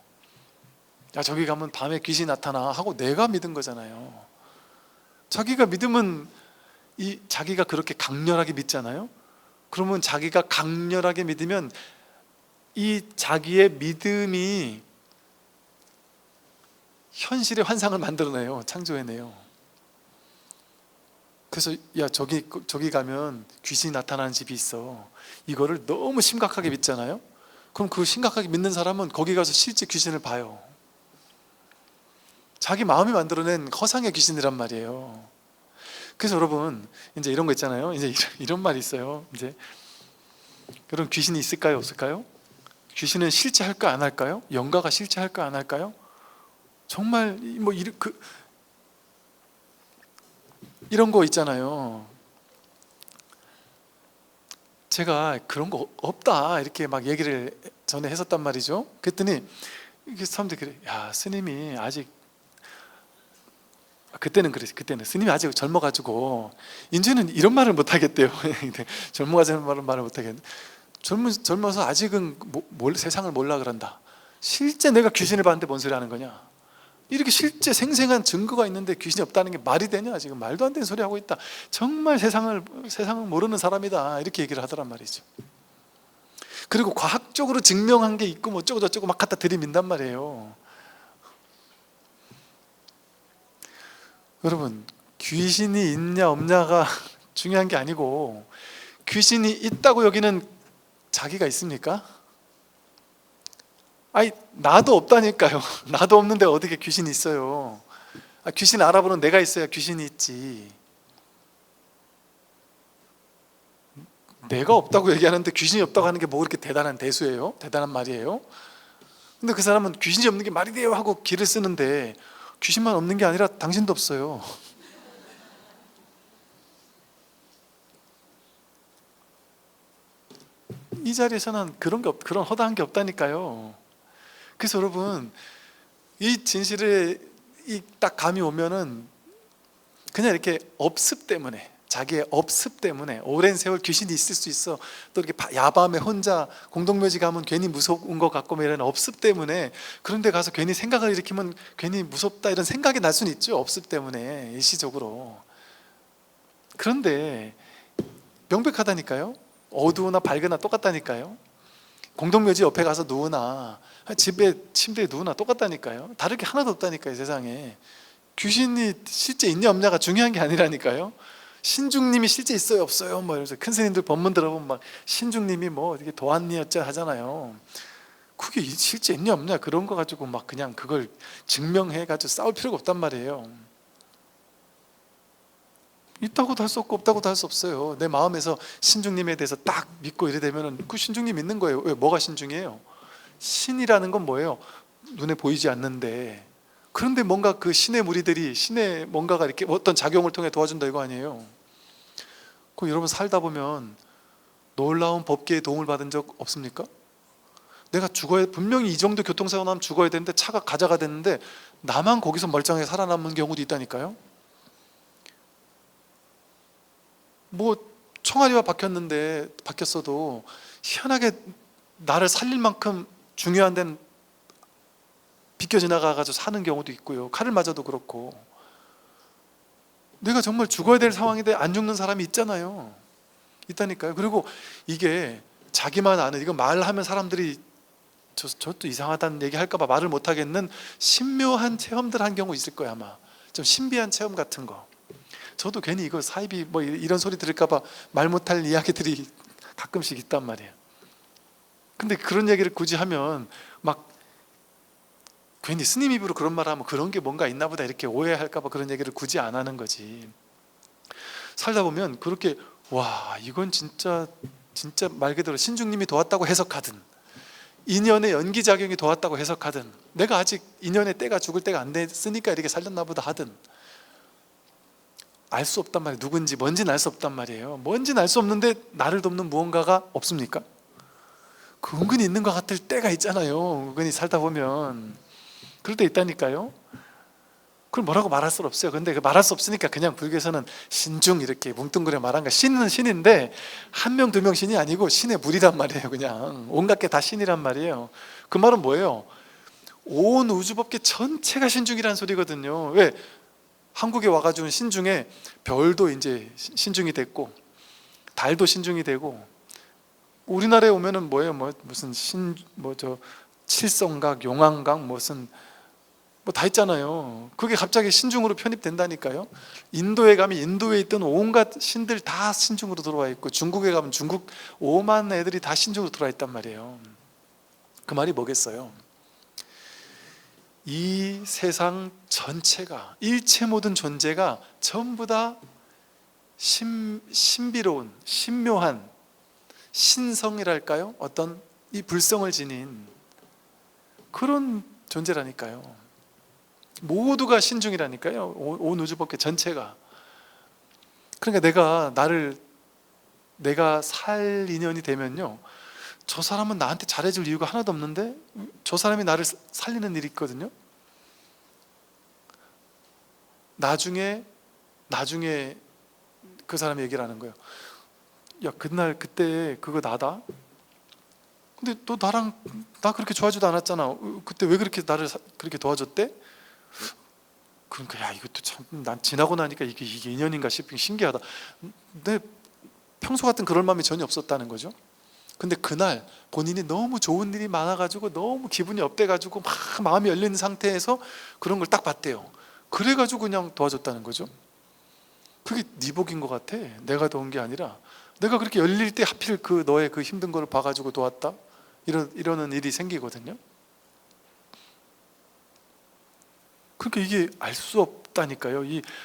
야 저기 가면 밤에 귀신이 나타나 하고 내가 믿은 거잖아요. 자기가 믿으면 자기가 그렇게 강렬하게 믿잖아요. 그러면 자기가 강렬하게 믿으면 이 자기의 믿음이 현실의 환상을 만들어내요. 창조해내요. 그래서 야 저기 가면 귀신이 나타나는 집이 있어. 이거를 너무 심각하게 믿잖아요. 그럼 그 심각하게 믿는 사람은 거기 가서 실제 귀신을 봐요. 자기 마음이 만들어낸 허상의 귀신이란 말이에요. 그래서 여러분 이제 이런 거 있잖아요. 이제 이런 말이 있어요. 이제 여러분 귀신이 있을까요, 없을까요? 귀신은 실체할까 안 할까요? 영가가 실체할까 안 할까요? 정말 뭐 이런 거 있잖아요. 제가 그런 거 없다 이렇게 막 얘기를 전에 했었단 말이죠. 그랬더니 이게 사람들이 그래. 야 스님이 아직 그때는 스님이 아직 젊어가지고 이제는 이런 말을 못 하겠대요. 젊어가지고 말을 못 하겠는데 젊어서 아직은 세상을 몰라 그런다. 실제 내가 귀신을 봤는데 뭔 소리 하는 거냐? 이렇게 실제 생생한 증거가 있는데 귀신이 없다는 게 말이 되냐? 지금 말도 안 되는 소리 하고 있다. 정말 세상을 모르는 사람이다. 이렇게 얘기를 하더란 말이죠. 그리고 과학적으로 증명한 게 있고 뭐 어쩌고 저쩌고 막 갖다 들이민단 말이에요. 여러분, 귀신이 있냐 없냐가 중요한 게 아니고, 귀신이 있다고 여기는 자기가 있습니까? 아니, 나도 없다니까요. 나도 없는데 어떻게 귀신이 있어요? 귀신 알아보는 내가 있어야 귀신이 있지. 내가 없다고 얘기하는데 귀신이 없다고 하는 게 뭐 그렇게 대단한 대수예요? 대단한 말이에요? 근데 그 사람은 귀신이 없는 게 말이 돼요 하고 길을 쓰는데, 귀신만 없는 게 아니라 당신도 없어요. 이 자리에서는 그런 허다한 게 없다니까요. 그래서 여러분, 이 진실에 딱 감이 오면은 그냥 이렇게 업습 때문에, 자기의 업습 때문에 오랜 세월 귀신이 있을 수 있어. 또 이렇게 야밤에 혼자 공동묘지 가면 괜히 무서운 것 같고 이런 업습 때문에, 그런데 가서 괜히 생각을 일으키면 괜히 무섭다 이런 생각이 날 수는 있죠. 업습 때문에 일시적으로. 그런데 명백하다니까요. 어두우나 밝으나 똑같다니까요. 공동묘지 옆에 가서 누우나 집에 침대에 누우나 똑같다니까요. 다를 게 하나도 없다니까요. 세상에 귀신이 실제 있냐 없냐가 중요한 게 아니라니까요. 신중님이 실제 있어요 없어요 뭐 이러면서 큰 스님들 법문 들어보면 막 신중님이 뭐 이렇게 도안니였자 하잖아요. 그게 실제 있냐 없냐 그런 거 가지고 막 그냥 그걸 증명해 가지고 싸울 필요가 없단 말이에요. 있다고도 할 수 없고 없다고도 할 수 없어요. 내 마음에서 신중님에 대해서 딱 믿고 이래 되면은 그 신중님 있는 거예요. 왜? 뭐가 신중이에요? 신이라는 건 뭐예요? 눈에 보이지 않는데, 그런데 뭔가 그 신의 무리들이 신의 뭔가가 이렇게 어떤 작용을 통해 도와준다 이거 아니에요? 그럼 여러분 살다 보면 놀라운 법계의 도움을 받은 적 없습니까? 내가 죽어야, 분명히 이 정도 교통사고 나면 죽어야 되는데 차가 가자가 됐는데 나만 거기서 멀쩡하게 살아남는 경우도 있다니까요. 뭐 총알이와 박혔어도 희한하게 나를 살릴 만큼 중요한 데는 비껴 지나가가지고 사는 경우도 있고요. 칼을 맞아도 그렇고. 내가 정말 죽어야 될 상황인데 안 죽는 사람이 있잖아요. 있다니까요. 그리고 이게 자기만 아는, 이거 말하면 사람들이 저도 이상하다는 얘기 할까봐 말을 못하겠는 신묘한 체험들 한 경우 있을 거야 아마. 좀 신비한 체험 같은 거. 저도 괜히 이거 사이비 뭐 이런 소리 들을까봐 말 못할 이야기들이 가끔씩 있단 말이에요. 근데 그런 얘기를 굳이 하면 막 괜히 스님 입으로 그런 말 하면 그런 게 뭔가 있나 보다 이렇게 오해할까봐 그런 얘기를 굳이 안 하는 거지. 살다 보면 그렇게 와 이건 진짜 말 그대로 신중님이 도왔다고 해석하든, 인연의 연기작용이 도왔다고 해석하든, 내가 아직 인연의 때가 죽을 때가 안 됐으니까 이렇게 살렸나 보다 하든, 알 수 없단 말이에요. 누군지 뭔지는 알 수 없단 말이에요. 뭔지는 알 수 없는데 나를 돕는 무언가가 없습니까? 그 은근히 있는 것 같을 때가 있잖아요. 은근히 살다 보면 그럴 때 있다니까요. 그걸 뭐라고 말할 수 없어요. 근데 그 말할 수 없으니까 그냥 불교에서는 신중 이렇게 뭉뚱그려 말한 거야. 신은 신인데 한 명 두 명 신이 아니고 신의 무리란 말이에요. 그냥 온갖 게 다 신이란 말이에요. 그 말은 뭐예요? 온 우주법계 전체가 신중이라는 소리거든요. 왜? 한국에 와가지고 신중에 별도 이제 신중이 됐고, 달도 신중이 되고, 우리나라에 오면은 뭐예요? 뭐 무슨 칠성각, 용왕각 무슨 뭐 다 있잖아요. 그게 갑자기 신중으로 편입된다니까요. 인도에 가면 인도에 있던 온갖 신들 다 신중으로 들어와 있고, 중국에 가면 중국 오만 애들이 다 신중으로 들어와 있단 말이에요. 그 말이 뭐겠어요? 이 세상 전체가, 일체 모든 존재가 전부 다 신비로운, 신묘한 신성이랄까요? 어떤 이 불성을 지닌 그런 존재라니까요. 모두가 신중이라니까요. 온 우주법계 전체가. 그러니까 내가 살 인연이 되면요, 저 사람은 나한테 잘해줄 이유가 하나도 없는데 저 사람이 나를 살리는 일이 있거든요. 나중에 그 사람이 얘기를 하는 거예요. 야, 그때 그거 나다? 근데 너 나 그렇게 좋아하지도 않았잖아. 그때 왜 그렇게 나를 그렇게 도와줬대? 그러니까 야, 이것도 참 난 지나고 나니까 이게 인연인가 싶은 게 신기하다. 근데 평소 같은 그럴 마음이 전혀 없었다는 거죠. 근데 그날 본인이 너무 좋은 일이 많아가지고 너무 기분이 업돼가지고 막 마음이 열린 상태에서 그런 걸 딱 봤대요. 그래가지고 그냥 도와줬다는 거죠. 그게 네 복인 것 같아. 내가 도운 게 아니라 내가 그렇게 열릴 때 하필 그 너의 그 힘든 거를 봐가지고 도왔다. 이러는 일이 생기거든요. 그러니까 이게 알 수 없다니까요.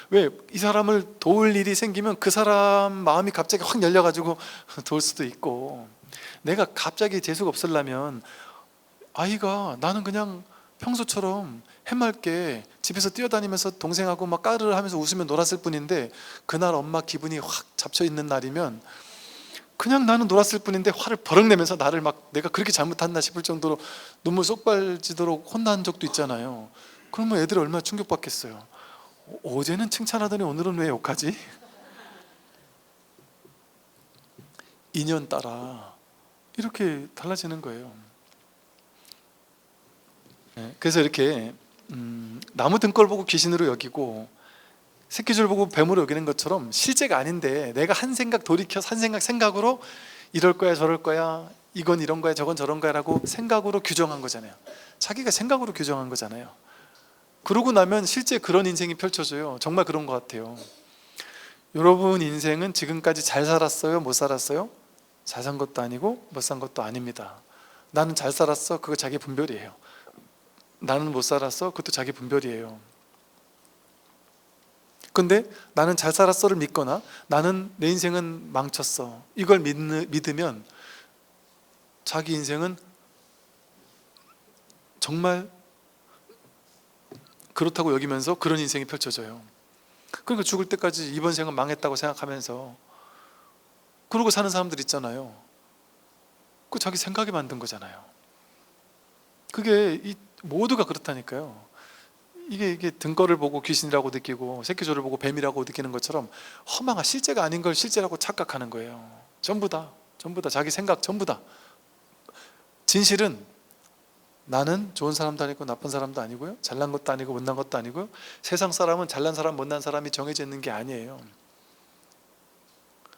왜 이 사람을 도울 일이 생기면 그 사람 마음이 갑자기 확 열려가지고 도울 수도 있고, 내가 갑자기 재수가 없으려면 아이가 나는 그냥 평소처럼 해맑게 집에서 뛰어다니면서 동생하고 막 까르르 하면서 웃으며 놀았을 뿐인데, 그날 엄마 기분이 확 잡혀 있는 날이면 그냥 나는 놀았을 뿐인데 화를 버럭 내면서 나를 막 내가 그렇게 잘못했나 싶을 정도로 눈물 쏙 빠지도록 혼난 적도 있잖아요. 그러면 애들이 얼마나 충격받겠어요. 어제는 칭찬하더니 오늘은 왜 욕하지? 인연 따라 이렇게 달라지는 거예요. 그래서 이렇게 나무 등골 보고 귀신으로 여기고 새끼줄 보고 뱀으로 여기는 것처럼 실제가 아닌데 내가 한 생각 돌이켜 한 생각으로 이럴 거야 저럴 거야, 이건 이런 거야 저건 저런 거야 라고 생각으로 규정한 거잖아요. 자기가 생각으로 규정한 거잖아요. 그러고 나면 실제 그런 인생이 펼쳐져요. 정말 그런 것 같아요. 여러분 인생은 지금까지 잘 살았어요? 못 살았어요? 잘 산 것도 아니고 못 산 것도 아닙니다. 나는 잘 살았어, 그거 자기 분별이에요. 나는 못 살았어, 그것도 자기 분별이에요. 근데 나는 잘 살았어를 믿거나 나는 내 인생은 망쳤어, 이걸 믿으면 자기 인생은 정말 그렇다고 여기면서 그런 인생이 펼쳐져요. 그러니까 죽을 때까지 이번 생은 망했다고 생각하면서 그러고 사는 사람들 있잖아요. 그 자기 생각이 만든 거잖아요. 그게 모두가 그렇다니까요. 이게 등거를 보고 귀신이라고 느끼고 새끼줄을 보고 뱀이라고 느끼는 것처럼 허망한 실제가 아닌 걸 실제라고 착각하는 거예요. 전부 다 자기 생각 전부 다. 진실은 나는 좋은 사람도 아니고 나쁜 사람도 아니고요, 잘난 것도 아니고 못난 것도 아니고요, 세상 사람은 잘난 사람 못난 사람이 정해져 있는 게 아니에요.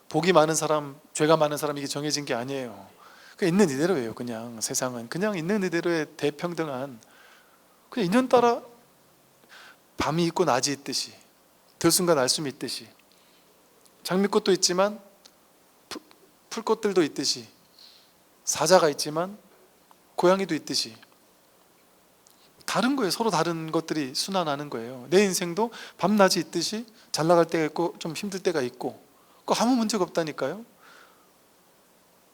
복이 많은 사람 죄가 많은 사람, 이게 정해진 게 아니에요. 그냥 있는 이대로예요. 그냥 세상은 그냥 있는 이대로의 대평등한, 그냥 인연 따라 밤이 있고 낮이 있듯이, 들숨과 날숨이 있듯이, 장미꽃도 있지만 풀꽃들도 있듯이, 사자가 있지만 고양이도 있듯이 다른 거예요. 서로 다른 것들이 순환하는 거예요. 내 인생도 밤낮이 있듯이 잘 나갈 때가 있고 좀 힘들 때가 있고, 그거 아무 문제가 없다니까요.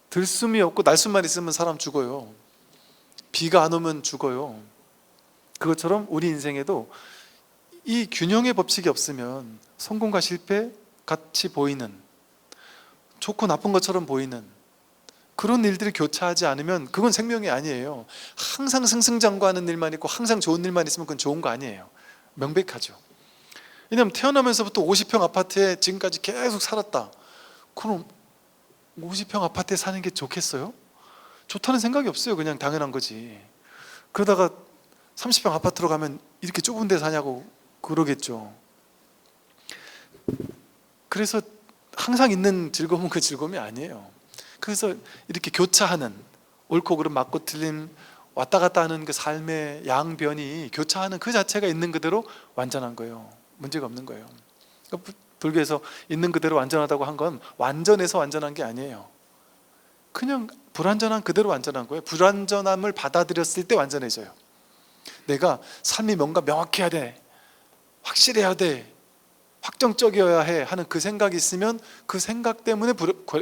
들숨이 없고 날숨만 있으면 사람 죽어요. 비가 안 오면 죽어요. 그것처럼 우리 인생에도 이 균형의 법칙이 없으면 성공과 실패 같이 보이는, 좋고 나쁜 것처럼 보이는 그런 일들이 교차하지 않으면 그건 생명이 아니에요. 항상 승승장구하는 일만 있고 항상 좋은 일만 있으면 그건 좋은 거 아니에요. 명백하죠. 왜냐하면 태어나면서부터 50평 아파트에 지금까지 계속 살았다. 그럼 50평 아파트에 사는 게 좋겠어요? 좋다는 생각이 없어요. 그냥 당연한 거지. 그러다가 30평 아파트로 가면 이렇게 좁은 데 사냐고 그러겠죠. 그래서 항상 있는 즐거움은 그 즐거움이 아니에요. 그래서 이렇게 교차하는, 옳고 그름 맞고 틀림 왔다 갔다 하는 그 삶의 양변이 교차하는 그 자체가 있는 그대로 완전한 거예요. 문제가 없는 거예요. 그러니까 불교에서 있는 그대로 완전하다고 한 건 완전해서 완전한 게 아니에요. 그냥 불완전한 그대로 완전한 거예요. 불완전함을 받아들였을 때 완전해져요. 내가 삶이 뭔가 명확해야 돼, 확실해야 돼, 확정적이어야 해 하는 그 생각이 있으면 그 생각 때문에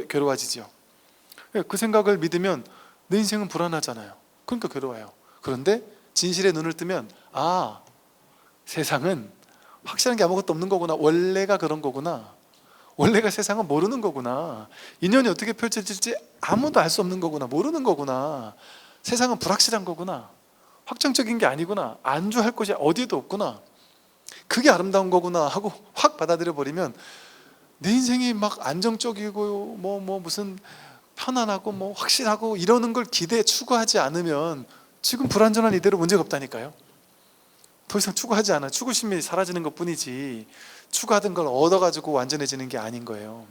괴로워지죠. 그 생각을 믿으면 내 인생은 불안하잖아요. 그러니까 괴로워요. 그런데 진실의 눈을 뜨면 세상은 확실한 게 아무것도 없는 거구나, 원래가 그런 거구나, 원래가 세상은 모르는 거구나, 인연이 어떻게 펼쳐질지 아무도 알 수 없는 거구나, 모르는 거구나, 세상은 불확실한 거구나, 확정적인 게 아니구나, 안주할 곳이 어디에도 없구나, 그게 아름다운 거구나 하고 확 받아들여 버리면 내 인생이 막 안정적이고 무슨 편안하고 확실하고 이러는 걸 추구하지 않으면 지금 불완전한 이대로 문제가 없다니까요. 더 이상 추구하지 않아. 추구심이 사라지는 것뿐이지 추구하던 걸 얻어가지고 완전해지는 게 아닌 거예요.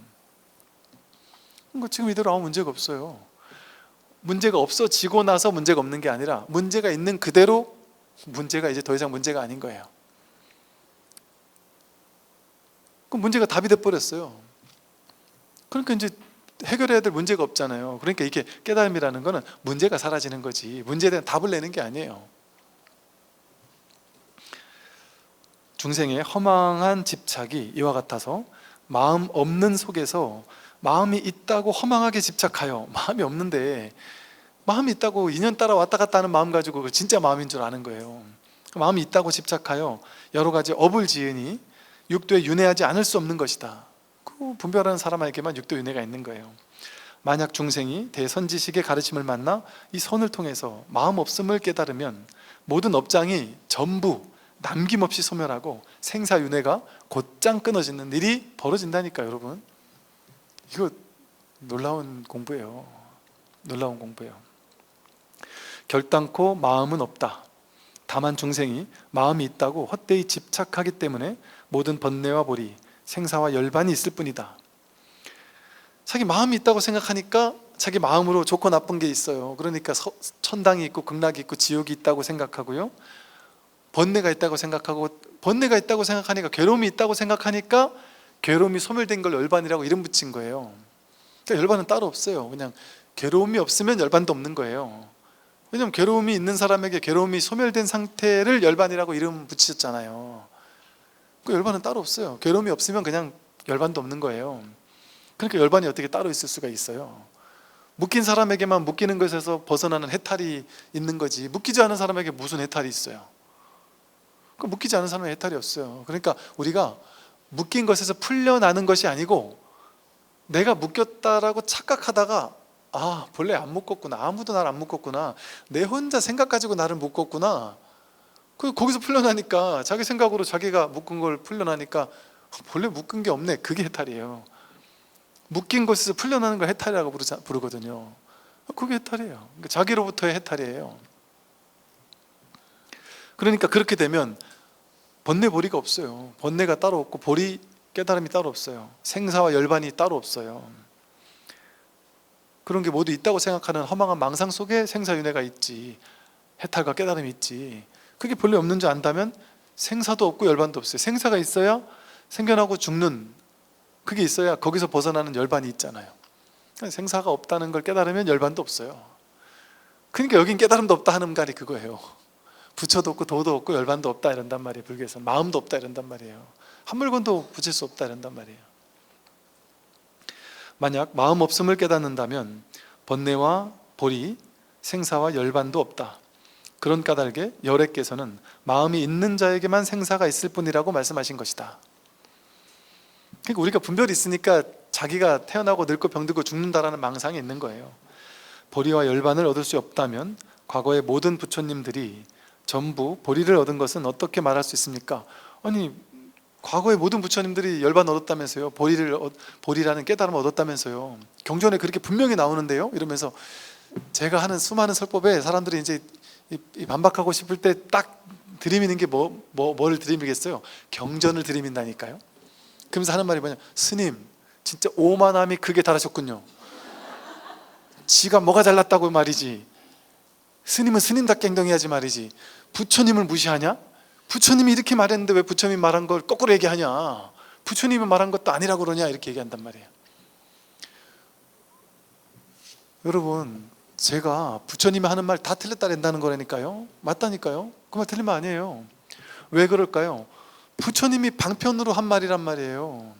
그러니까 지금 이대로 아무 문제가 없어요. 문제가 없어지고 나서 문제가 없는 게 아니라 문제가 있는 그대로 문제가 이제 더 이상 문제가 아닌 거예요. 그럼 문제가 답이 돼버렸어요. 그러니까 이제 해결해야 될 문제가 없잖아요. 그러니까 이게 깨달음이라는 거는 문제가 사라지는 거지 문제에 대한 답을 내는 게 아니에요. 중생의 허망한 집착이 이와 같아서 마음 없는 속에서 마음이 있다고 허망하게 집착하여, 마음이 없는데 마음이 있다고 인연 따라 왔다 갔다 하는 마음 가지고 진짜 마음인 줄 아는 거예요. 마음이 있다고 집착하여 여러 가지 업을 지으니 육도에 윤회하지 않을 수 없는 것이다. 그 분별하는 사람에게만 육도 윤회가 있는 거예요. 만약 중생이 대선지식의 가르침을 만나 이 선을 통해서 마음 없음을 깨달으면 모든 업장이 전부 남김없이 소멸하고 생사윤회가 곧장 끊어지는 일이 벌어진다니까. 여러분, 이거 놀라운 공부예요. 놀라운 공부예요. 결단코 마음은 없다. 다만 중생이 마음이 있다고 헛되이 집착하기 때문에 모든 번뇌와 보리, 생사와 열반이 있을 뿐이다. 자기 마음이 있다고 생각하니까 자기 마음으로 좋고 나쁜 게 있어요. 그러니까 천당이 있고 극락이 있고 지옥이 있다고 생각하고요, 번뇌가 있다고 생각하고, 번뇌가 있다고 생각하니까 괴로움이 있다고 생각하니까 괴로움이 소멸된 걸 열반이라고 이름 붙인 거예요. 그러니까 열반은 따로 없어요. 그냥 괴로움이 없으면 열반도 없는 거예요. 왜냐하면 괴로움이 있는 사람에게 괴로움이 소멸된 상태를 열반이라고 이름 붙이셨잖아요. 그 열반은 따로 없어요. 괴로움이 없으면 그냥 열반도 없는 거예요. 그러니까 열반이 어떻게 따로 있을 수가 있어요? 묶인 사람에게만 묶이는 것에서 벗어나는 해탈이 있는 거지, 묶이지 않은 사람에게 무슨 해탈이 있어요? 묶이지 않은 사람은 해탈이 없어요. 그러니까 우리가 묶인 것에서 풀려나는 것이 아니고 내가 묶였다라고 착각하다가 본래 안 묶었구나, 아무도 나를 안 묶었구나, 내 혼자 생각 가지고 나를 묶었구나, 거기서 풀려나니까, 자기 생각으로 자기가 묶은 걸 풀려나니까 본래 묶은 게 없네, 그게 해탈이에요. 묶인 것에서 풀려나는 걸 해탈이라고 부르거든요. 그게 해탈이에요. 그러니까 자기로부터의 해탈이에요. 그러니까 그렇게 되면 번뇌 보리가 없어요. 번뇌가 따로 없고 보리, 깨달음이 따로 없어요. 생사와 열반이 따로 없어요. 그런 게 모두 있다고 생각하는 허망한 망상 속에 생사윤회가 있지, 해탈과 깨달음이 있지. 그게 본래 없는 줄 안다면 생사도 없고 열반도 없어요. 생사가 있어야 생겨나고 죽는, 그게 있어야 거기서 벗어나는 열반이 있잖아요. 생사가 없다는 걸 깨달으면 열반도 없어요. 그러니까 여긴 깨달음도 없다 하는 말이 그거예요. 부처도 없고 도도 없고 열반도 없다 이런단 말이에요. 불교에서는 마음도 없다 이런단 말이에요. 한 물건도 붙일 수 없다 이런단 말이에요. 만약 마음 없음을 깨닫는다면 번뇌와 보리, 생사와 열반도 없다. 그런 까닭에 열애께서는 마음이 있는 자에게만 생사가 있을 뿐이라고 말씀하신 것이다. 그러니까 우리가 분별이 있으니까 자기가 태어나고 늙고 병들고 죽는다라는 망상이 있는 거예요. 보리와 열반을 얻을 수 없다면 과거의 모든 부처님들이 전부 보리를 얻은 것은 어떻게 말할 수 있습니까? 아니, 과거의 모든 부처님들이 열반 얻었다면서요, 보리라는 깨달음을 얻었다면서요, 경전에 그렇게 분명히 나오는데요, 이러면서 제가 하는 수많은 설법에 사람들이 이제 반박하고 싶을 때 딱 들이미는 게 뭐를 들이미겠어요? 경전을 들이민다니까요. 그러면서 하는 말이 뭐냐, 스님 진짜 오만함이 극에 달하셨군요. 지가 뭐가 잘났다고 말이지, 스님은 스님답게 행동해야지 말이지, 부처님을 무시하냐? 부처님이 이렇게 말했는데 왜 부처님이 말한 걸 거꾸로 얘기하냐? 부처님이 말한 것도 아니라고 그러냐? 이렇게 얘기한단 말이에요. 여러분, 제가 부처님이 하는 말 다 틀렸다 낸다는 거라니까요. 맞다니까요. 그 말 틀린 말 아니에요. 왜 그럴까요? 부처님이 방편으로 한 말이란 말이에요.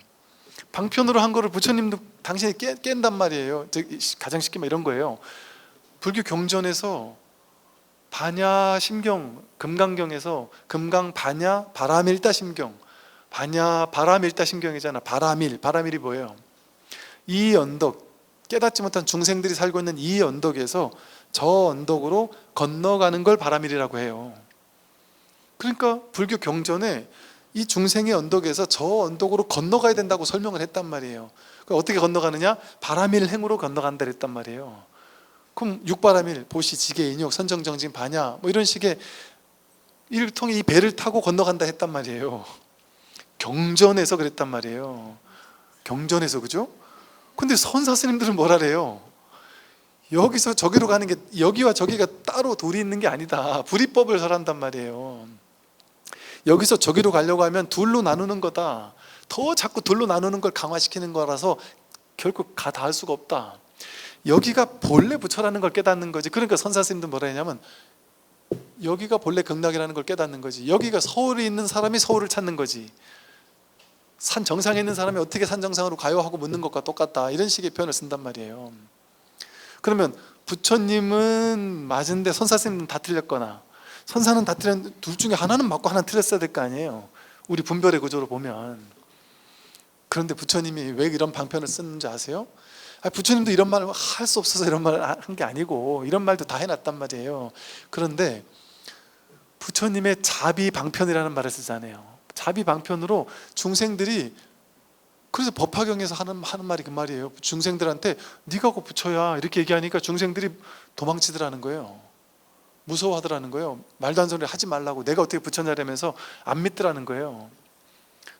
방편으로 한 거를 부처님도 당신이 깬단 말이에요. 가장 쉽게 말 이런 거예요. 불교 경전에서 반야 심경, 금강경에서 금강 반야 바라밀다 심경, 반야 바라밀다 심경이잖아. 바라밀이 뭐예요? 이 언덕, 깨닫지 못한 중생들이 살고 있는 이 언덕에서 저 언덕으로 건너가는 걸 바라밀이라고 해요. 그러니까 불교 경전에 이 중생의 언덕에서 저 언덕으로 건너가야 된다고 설명을 했단 말이에요. 그러니까 어떻게 건너가느냐? 바라밀 행으로 건너간다 그랬단 말이에요. 그럼 육바라밀, 보시, 지계, 인욕, 선정정진, 반야 뭐 이런 식의 일통이 이 배를 타고 건너간다 했단 말이에요. 경전에서 그랬단 말이에요. 경전에서, 그죠? 근데 선사 스님들은 뭐라 그래요? 여기서 저기로 가는 게, 여기와 저기가 따로 돌이 있는 게 아니다, 불이법을 설한단 말이에요. 여기서 저기로 가려고 하면 둘로 나누는 거다, 더 자꾸 둘로 나누는 걸 강화시키는 거라서 결국 닿을 수가 없다. 여기가 본래 부처라는 걸 깨닫는 거지. 그러니까 선사 스님들은 뭐라 했냐면, 여기가 본래 극락이라는 걸 깨닫는 거지. 여기가 서울에 있는 사람이 서울을 찾는 거지. 산 정상에 있는 사람이 어떻게 산 정상으로 가요? 하고 묻는 것과 똑같다. 이런 식의 표현을 쓴단 말이에요. 그러면 부처님은 맞은데 선사 스님은 다 틀렸거나, 선사는 다 틀렸는데 둘 중에 하나는 맞고 하나는 틀렸어야 될 거 아니에요, 우리 분별의 구조로 보면. 그런데 부처님이 왜 이런 방편을 쓰는지 아세요? 부처님도 이런 말을 할 수 없어서 이런 말을 한 게 아니고, 이런 말도 다 해놨단 말이에요. 그런데 부처님의 자비 방편이라는 말을 쓰잖아요. 자비 방편으로 중생들이, 그래서 법화경에서 하는 말이 그 말이에요. 중생들한테 네가 곧 부처야 이렇게 얘기하니까 중생들이 도망치더라는 거예요. 무서워하더라는 거예요. 말도 안 되는 소리 하지 말라고, 내가 어떻게 부처냐라면서 안 믿더라는 거예요.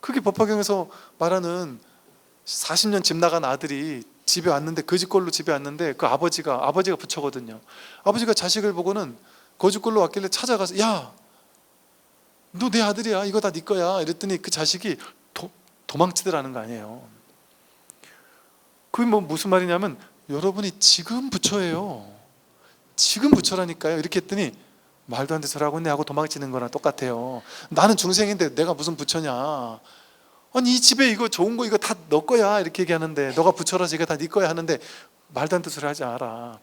그게 법화경에서 말하는 40년 집 나간 아들이 집에 왔는데, 거지꼴로 집에 왔는데, 그 아버지가 부처거든요. 아버지가 자식을 보고는 거지꼴로 왔길래 찾아가서, 야, 너 내 아들이야, 이거 다 네 거야 이랬더니 그 자식이 도망치더라는 거 아니에요. 그게 뭐 무슨 말이냐면, 여러분이 지금 부처예요, 지금 부처라니까요 이렇게 했더니, 말도 안 되는 소리 하고 있네 하고 도망치는 거랑 똑같아요. 나는 중생인데 내가 무슨 부처냐, 아니 이 집에 이거 좋은 거 이거 다 너 거야 이렇게 얘기하는데, 너가 부처라서 이거 다 네 거야 하는데, 말도 안 되는 소리 하지 마라.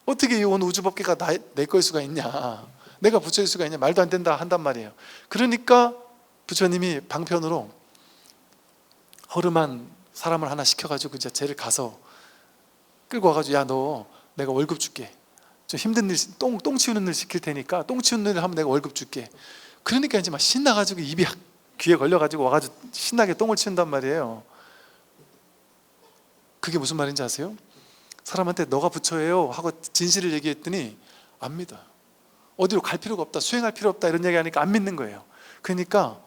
어떻게 이 온 우주법계가 내 거일 수가 있냐, 내가 부처일 수가 있냐, 말도 안 된다 한단 말이에요. 그러니까 부처님이 방편으로 허름한 사람을 하나 시켜가지고 이제 쟤를 가서 끌고 와가지고, 야, 너 내가 월급 줄게, 좀 힘든 일, 똥 치우는 일 시킬 테니까 똥 치우는 일 하면 내가 월급 줄게. 그러니까 이제 막 신나가지고 입이 귀에 걸려가지고 와가지고 신나게 똥을 치운단 말이에요. 그게 무슨 말인지 아세요? 사람한테 너가 부처예요 하고 진실을 얘기했더니 안 믿어요. 어디로 갈 필요가 없다, 수행할 필요 없다 이런 얘기하니까 안 믿는 거예요. 그러니까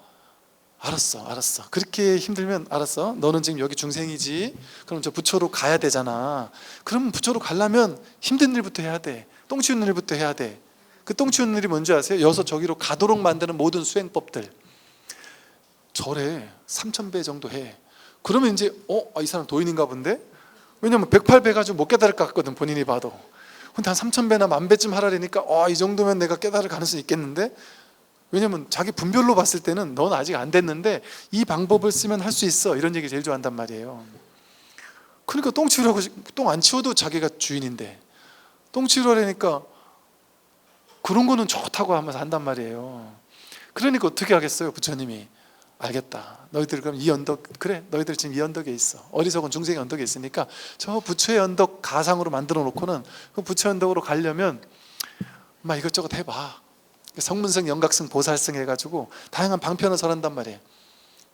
알았어 그렇게 힘들면 알았어, 너는 지금 여기 중생이지, 그럼 저 부처로 가야 되잖아. 그러면 부처로 가려면 힘든 일부터 해야 돼, 똥 치우는 일부터 해야 돼. 그 똥 치우는 일이 뭔지 아세요? 여기서 저기로 가도록 만드는 모든 수행법들, 절에 3000배 정도 해. 그러면 이제 이 사람 도인인가 본데? 왜냐면 108배 가지고 못 깨달을 것 같거든, 본인이 봐도. 근데 한 3000배나 10,000배쯤 하라니까 이 정도면 내가 깨달을 가능성이 있겠는데? 왜냐면 자기 분별로 봤을 때는 넌 아직 안 됐는데 이 방법을 쓰면 할 수 있어, 이런 얘기 제일 좋아한단 말이에요. 그러니까 똥 치우라고, 똥 안 치워도 자기가 주인인데 똥 치우라니까 그런 거는 좋다고 하면서 한단 말이에요. 그러니까 어떻게 하겠어요? 부처님이 알겠다, 너희들 그럼 이 언덕, 그래 너희들 지금 이 언덕에 있어, 어리석은 중생의 언덕에 있으니까 저 부처의 언덕 가상으로 만들어 놓고는 그 부처 언덕으로 가려면 막 이것저것 해봐. 성문승, 영각승, 보살승 해가지고 다양한 방편을 설한단 말이에요.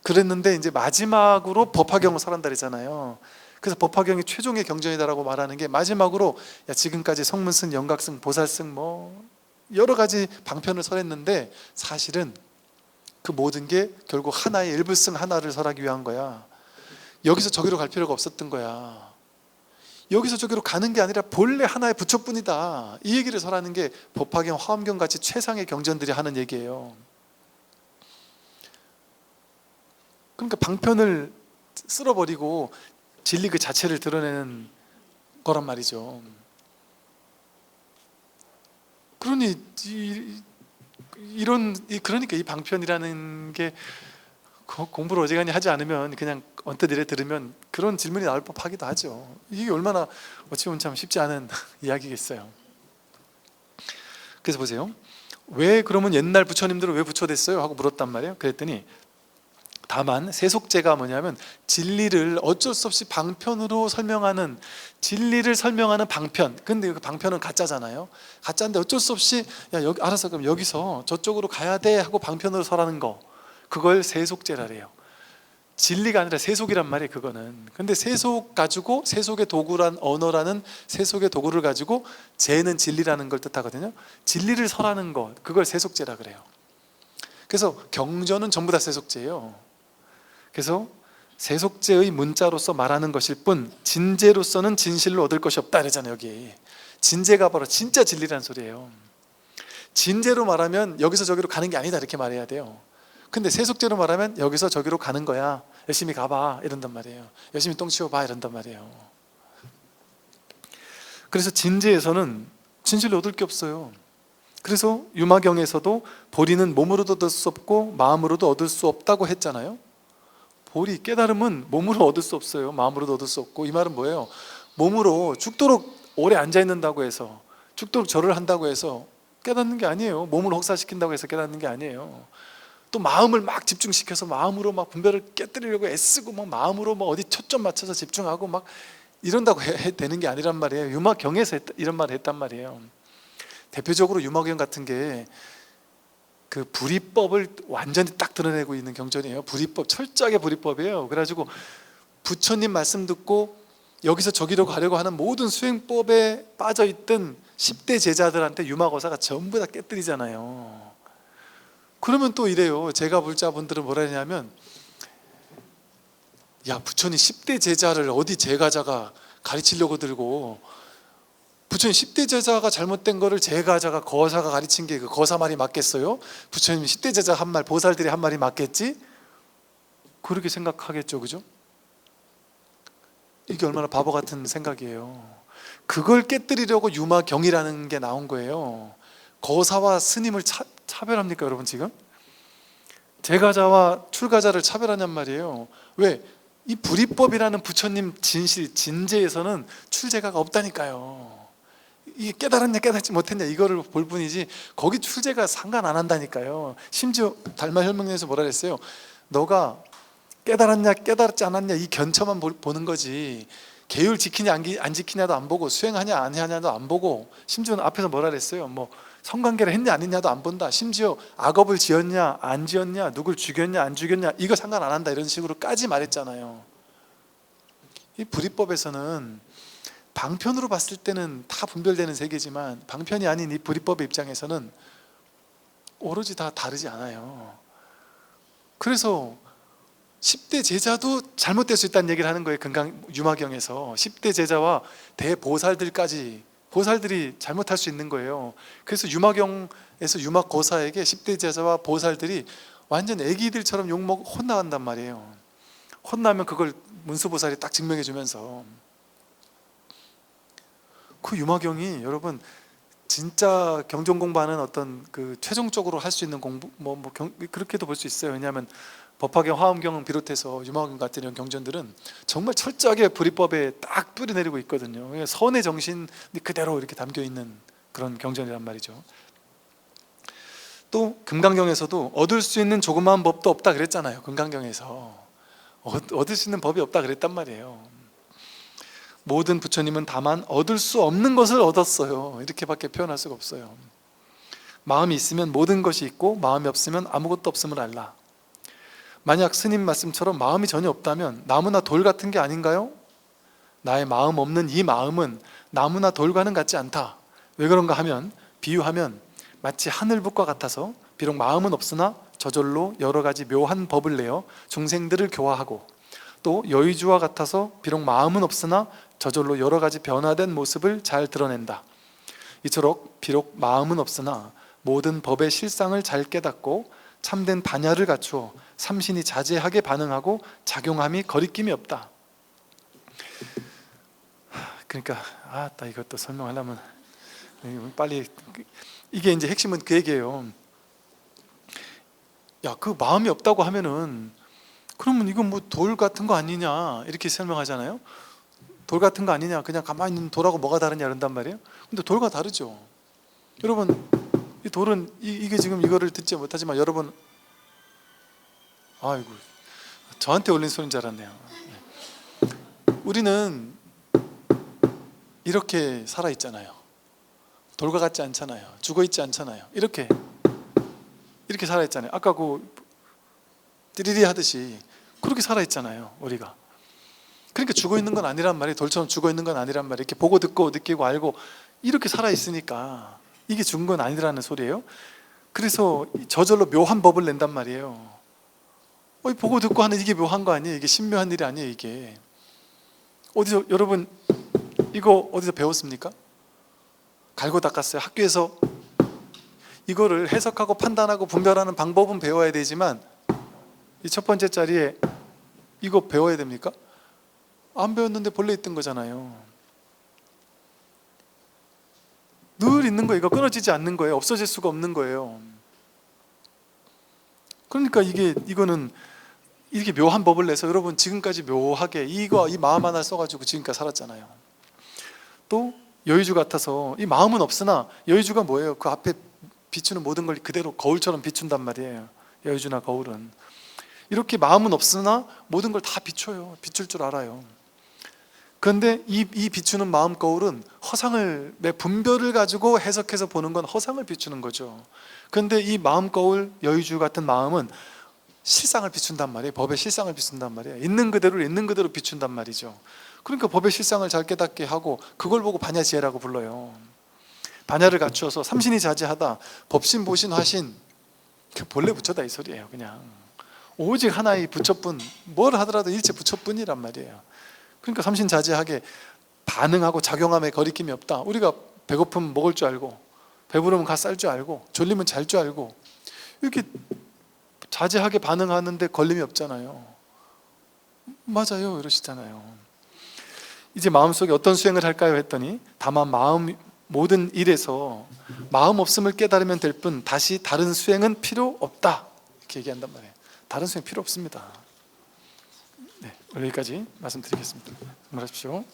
그랬는데 이제 마지막으로 법화경을 설한다 그랬잖아요. 그래서 법화경이 최종의 경전이다라고 말하는 게, 마지막으로 야, 지금까지 성문승, 영각승, 보살승 뭐 여러 가지 방편을 설했는데 사실은 그 모든 게 결국 하나의 일부승 하나를 설하기 위한 거야. 여기서 저기로 갈 필요가 없었던 거야. 여기서 저기로 가는 게 아니라 본래 하나의 부처뿐이다, 이 얘기를 설하는 게 법화경, 화엄경 같이 최상의 경전들이 하는 얘기예요. 그러니까 방편을 쓸어버리고 진리 그 자체를 드러내는 거란 말이죠. 그러니까 이 방편이라는 게 공부를 어지간히 하지 않으면 그냥 언뜻 이래 들으면 그런 질문이 나올 법하기도 하죠. 이게 얼마나 어찌 보면 참 쉽지 않은 이야기겠어요. 그래서 보세요, 왜 그러면 옛날 부처님들은 왜 부처 됐어요? 하고 물었단 말이에요. 그랬더니 다만 세속제가 뭐냐면 진리를 어쩔 수 없이 방편으로 설명하는, 진리를 설명하는 방편. 근데 그 방편은 가짜잖아요. 가짜인데 어쩔 수 없이 야, 여기 알아서 그럼 여기서 저쪽으로 가야 돼 하고 방편으로 설하는 거, 그걸 세속제라 그래요. 진리가 아니라 세속이란 말이에요, 그거는. 근데 세속 가지고, 세속의 도구란 언어라는 세속의 도구를 가지고 제는 진리라는 걸 뜻하거든요. 진리를 설하는 거, 그걸 세속제라 그래요. 그래서 경전은 전부 다 세속제예요. 그래서 세속제의 문자로서 말하는 것일 뿐 진제로서는 진실로 얻을 것이 없다 이러잖아요. 여기 진제가 바로 진짜 진리라는 소리예요. 진제로 말하면 여기서 저기로 가는 게 아니다 이렇게 말해야 돼요. 근데 세속제로 말하면 여기서 저기로 가는 거야, 열심히 가봐 이런단 말이에요. 열심히 똥 치워봐 이런단 말이에요. 그래서 진제에서는 진실로 얻을 게 없어요. 그래서 유마경에서도 보리는 몸으로도 얻을 수 없고 마음으로도 얻을 수 없다고 했잖아요. 보리, 깨달음은 몸으로 얻을 수 없어요. 마음으로도 얻을 수 없고. 이 말은 뭐예요? 몸으로 죽도록 오래 앉아있는다고 해서, 죽도록 절을 한다고 해서 깨닫는 게 아니에요. 몸을 혹사시킨다고 해서 깨닫는 게 아니에요. 또 마음을 막 집중시켜서 마음으로 막 분별을 깨뜨리려고 애쓰고 막 마음으로 막 어디 초점 맞춰서 집중하고 막 이런다고 되는 게 아니란 말이에요. 유마경에서 이런 말을 했단 말이에요. 대표적으로 유마경 같은 게 그 불이법을 완전히 딱 드러내고 있는 경전이에요. 불이법, 철저하게 불이법이에요. 그래가지고 부처님 말씀 듣고 여기서 저기로 가려고 하는 모든 수행법에 빠져있던 10대 제자들한테 유마거사가 전부 다 깨뜨리잖아요. 그러면 또 이래요. 제가 불자분들은 뭐라 하냐면, 야, 부처님 10대 제자를 어디 제가자가 가르치려고 들고, 부처님 10대 제자가 잘못된 거를 제가자가 거사가 가르친 게 그 거사 말이 맞겠어요? 부처님 10대 제자 한 말, 보살들이 한 말이 맞겠지? 그렇게 생각하겠죠, 그죠? 이게 얼마나 바보 같은 생각이에요. 그걸 깨뜨리려고 유마경이라는 게 나온 거예요. 거사와 스님을 차별합니까 여러분 지금? 제가자와 출가자를 차별하냔 말이에요. 왜? 이 불이법이라는 부처님 진실, 진제에서는 출제가가 없다니까요. 이게 깨달았냐 깨닫지 못했냐 이거를 볼 뿐이지 거기 출제가 상관 안 한다니까요. 심지어 달마혈명에서 뭐라 그랬어요? 너가 깨달았냐 깨달지 않았냐 이 견처만 보는 거지 계율 지키냐 안 지키냐도 안 보고 수행하냐 안 하냐도 안 보고 심지어는 앞에서 뭐라 그랬어요? 뭐 성관계를 했냐 안 했냐도 안 본다. 심지어 악업을 지었냐 안 지었냐 누굴 죽였냐 안 죽였냐 이거 상관 안 한다 이런 식으로까지 말했잖아요. 이 불이법에서는 방편으로 봤을 때는 다 분별되는 세계지만 방편이 아닌 이 불이법의 입장에서는 오로지 다 다르지 않아요. 그래서 10대 제자도 잘못될 수 있다는 얘기를 하는 거예요. 유마경에서 10대 제자와 대보살들까지 보살들이 잘못할 수 있는 거예요. 그래서 유마경에서 유마고사에게 10대 제자와 보살들이 완전 애기들처럼 혼나간단 말이에요. 혼나면 그걸 문수보살이 딱 증명해 주면서 그 유마경이 여러분 진짜 경전 공부하는 어떤 그 최종적으로 할 수 있는 공부 그렇게도 볼 수 있어요. 왜냐하면 법화경, 화엄경을 비롯해서 유마경 같은 이런 경전들은 정말 철저하게 불이법에 딱 뿌리내리고 있거든요. 선의 정신이 그대로 이렇게 담겨 있는 그런 경전이란 말이죠. 또 금강경에서도 얻을 수 있는 조그마한 법도 없다 그랬잖아요. 금강경에서 얻을 수 있는 법이 없다 그랬단 말이에요. 모든 부처님은 다만 얻을 수 없는 것을 얻었어요. 이렇게밖에 표현할 수가 없어요. 마음이 있으면 모든 것이 있고 마음이 없으면 아무것도 없음을 알라. 만약 스님 말씀처럼 마음이 전혀 없다면 나무나 돌 같은 게 아닌가요? 나의 마음 없는 이 마음은 나무나 돌과는 같지 않다. 왜 그런가 하면 비유하면 마치 하늘붓과 같아서 비록 마음은 없으나 저절로 여러 가지 묘한 법을 내어 중생들을 교화하고 또 여의주와 같아서 비록 마음은 없으나 저절로 여러 가지 변화된 모습을 잘 드러낸다. 이처럼 비록 마음은 없으나 모든 법의 실상을 잘 깨닫고 참된 반야를 갖추어 삼신이 자제하게 반응하고 작용함이 거리낌이 없다. 그러니까 나 이것도 설명하려면 빨리 이게 이제 핵심은 그 얘기예요. 야, 그 마음이 없다고 하면은 그러면 이건 뭐 돌 같은 거 아니냐 이렇게 설명하잖아요. 돌 같은 거 아니냐 그냥 가만히 있는 돌하고 뭐가 다르냐 이런단 말이에요. 근데 돌과 다르죠. 여러분 이 돌은 이게 지금 이거를 듣지 못하지만 여러분 아이고 저한테 올린 소리인 줄 알았네요. 우리는 이렇게 살아있잖아요. 돌과 같지 않잖아요. 죽어있지 않잖아요. 이렇게 살아있잖아요. 아까 그 띠리리 하듯이 그렇게 살아있잖아요. 우리가. 그러니까 죽어있는 건 아니란 말이에요. 돌처럼 죽어있는 건 아니란 말이에요. 이렇게 보고 듣고 느끼고 알고 이렇게 살아있으니까 이게 죽은 건 아니라는 소리예요. 그래서 저절로 묘한 법을 낸단 말이에요. 보고 듣고 하는 이게 묘한 거 아니에요? 이게 신묘한 일이 아니에요? 이게 어디서, 여러분 이거 어디서 배웠습니까? 갈고 닦았어요? 학교에서 이거를 해석하고 판단하고 분별하는 방법은 배워야 되지만 이 첫 번째 자리에 이거 배워야 됩니까? 안 배웠는데 본래 있던 거잖아요. 늘 있는 거예요. 이거 끊어지지 않는 거예요. 없어질 수가 없는 거예요. 그러니까 이거는 이렇게 묘한 법을 내서 여러분 지금까지 묘하게 이 마음 하나 써가지고 지금까지 살았잖아요. 또 여의주 같아서 이 마음은 없으나 여의주가 뭐예요? 그 앞에 비추는 모든 걸 그대로 거울처럼 비춘단 말이에요. 여의주나 거울은 이렇게 마음은 없으나 모든 걸 다 비춰요. 비출 줄 알아요. 그런데 이 비추는 마음 거울은 허상을, 내 분별을 가지고 해석해서 보는 건 허상을 비추는 거죠. 그런데 이 마음 거울, 여의주 같은 마음은 실상을 비춘단 말이에요. 법의 실상을 비춘단 말이에요. 있는 그대로를 있는 그대로 비춘단 말이죠. 그러니까 법의 실상을 잘 깨닫게 하고 그걸 보고 반야지혜라고 불러요. 반야를 갖추어서 삼신이 자제하다, 법신, 보신, 화신, 본래 부처다 이 소리예요. 그냥 오직 하나의 부처뿐, 뭘 하더라도 일체 부처뿐이란 말이에요. 그러니까 삼신 자제하게 반응하고 작용함에 거리낌이 없다. 우리가 배고프면 먹을 줄 알고, 배부르면 가 쌀 줄 알고, 졸리면 잘 줄 알고, 이렇게 자제하게 반응하는데 걸림이 없잖아요. 맞아요 이러시잖아요. 이제 마음속에 어떤 수행을 할까요 했더니 다만 마음, 모든 일에서 마음 없음을 깨달으면 될 뿐 다시 다른 수행은 필요 없다 이렇게 얘기한단 말이에요. 다른 수행 필요 없습니다. 네, 오늘 여기까지 말씀드리겠습니다. 말하십시오.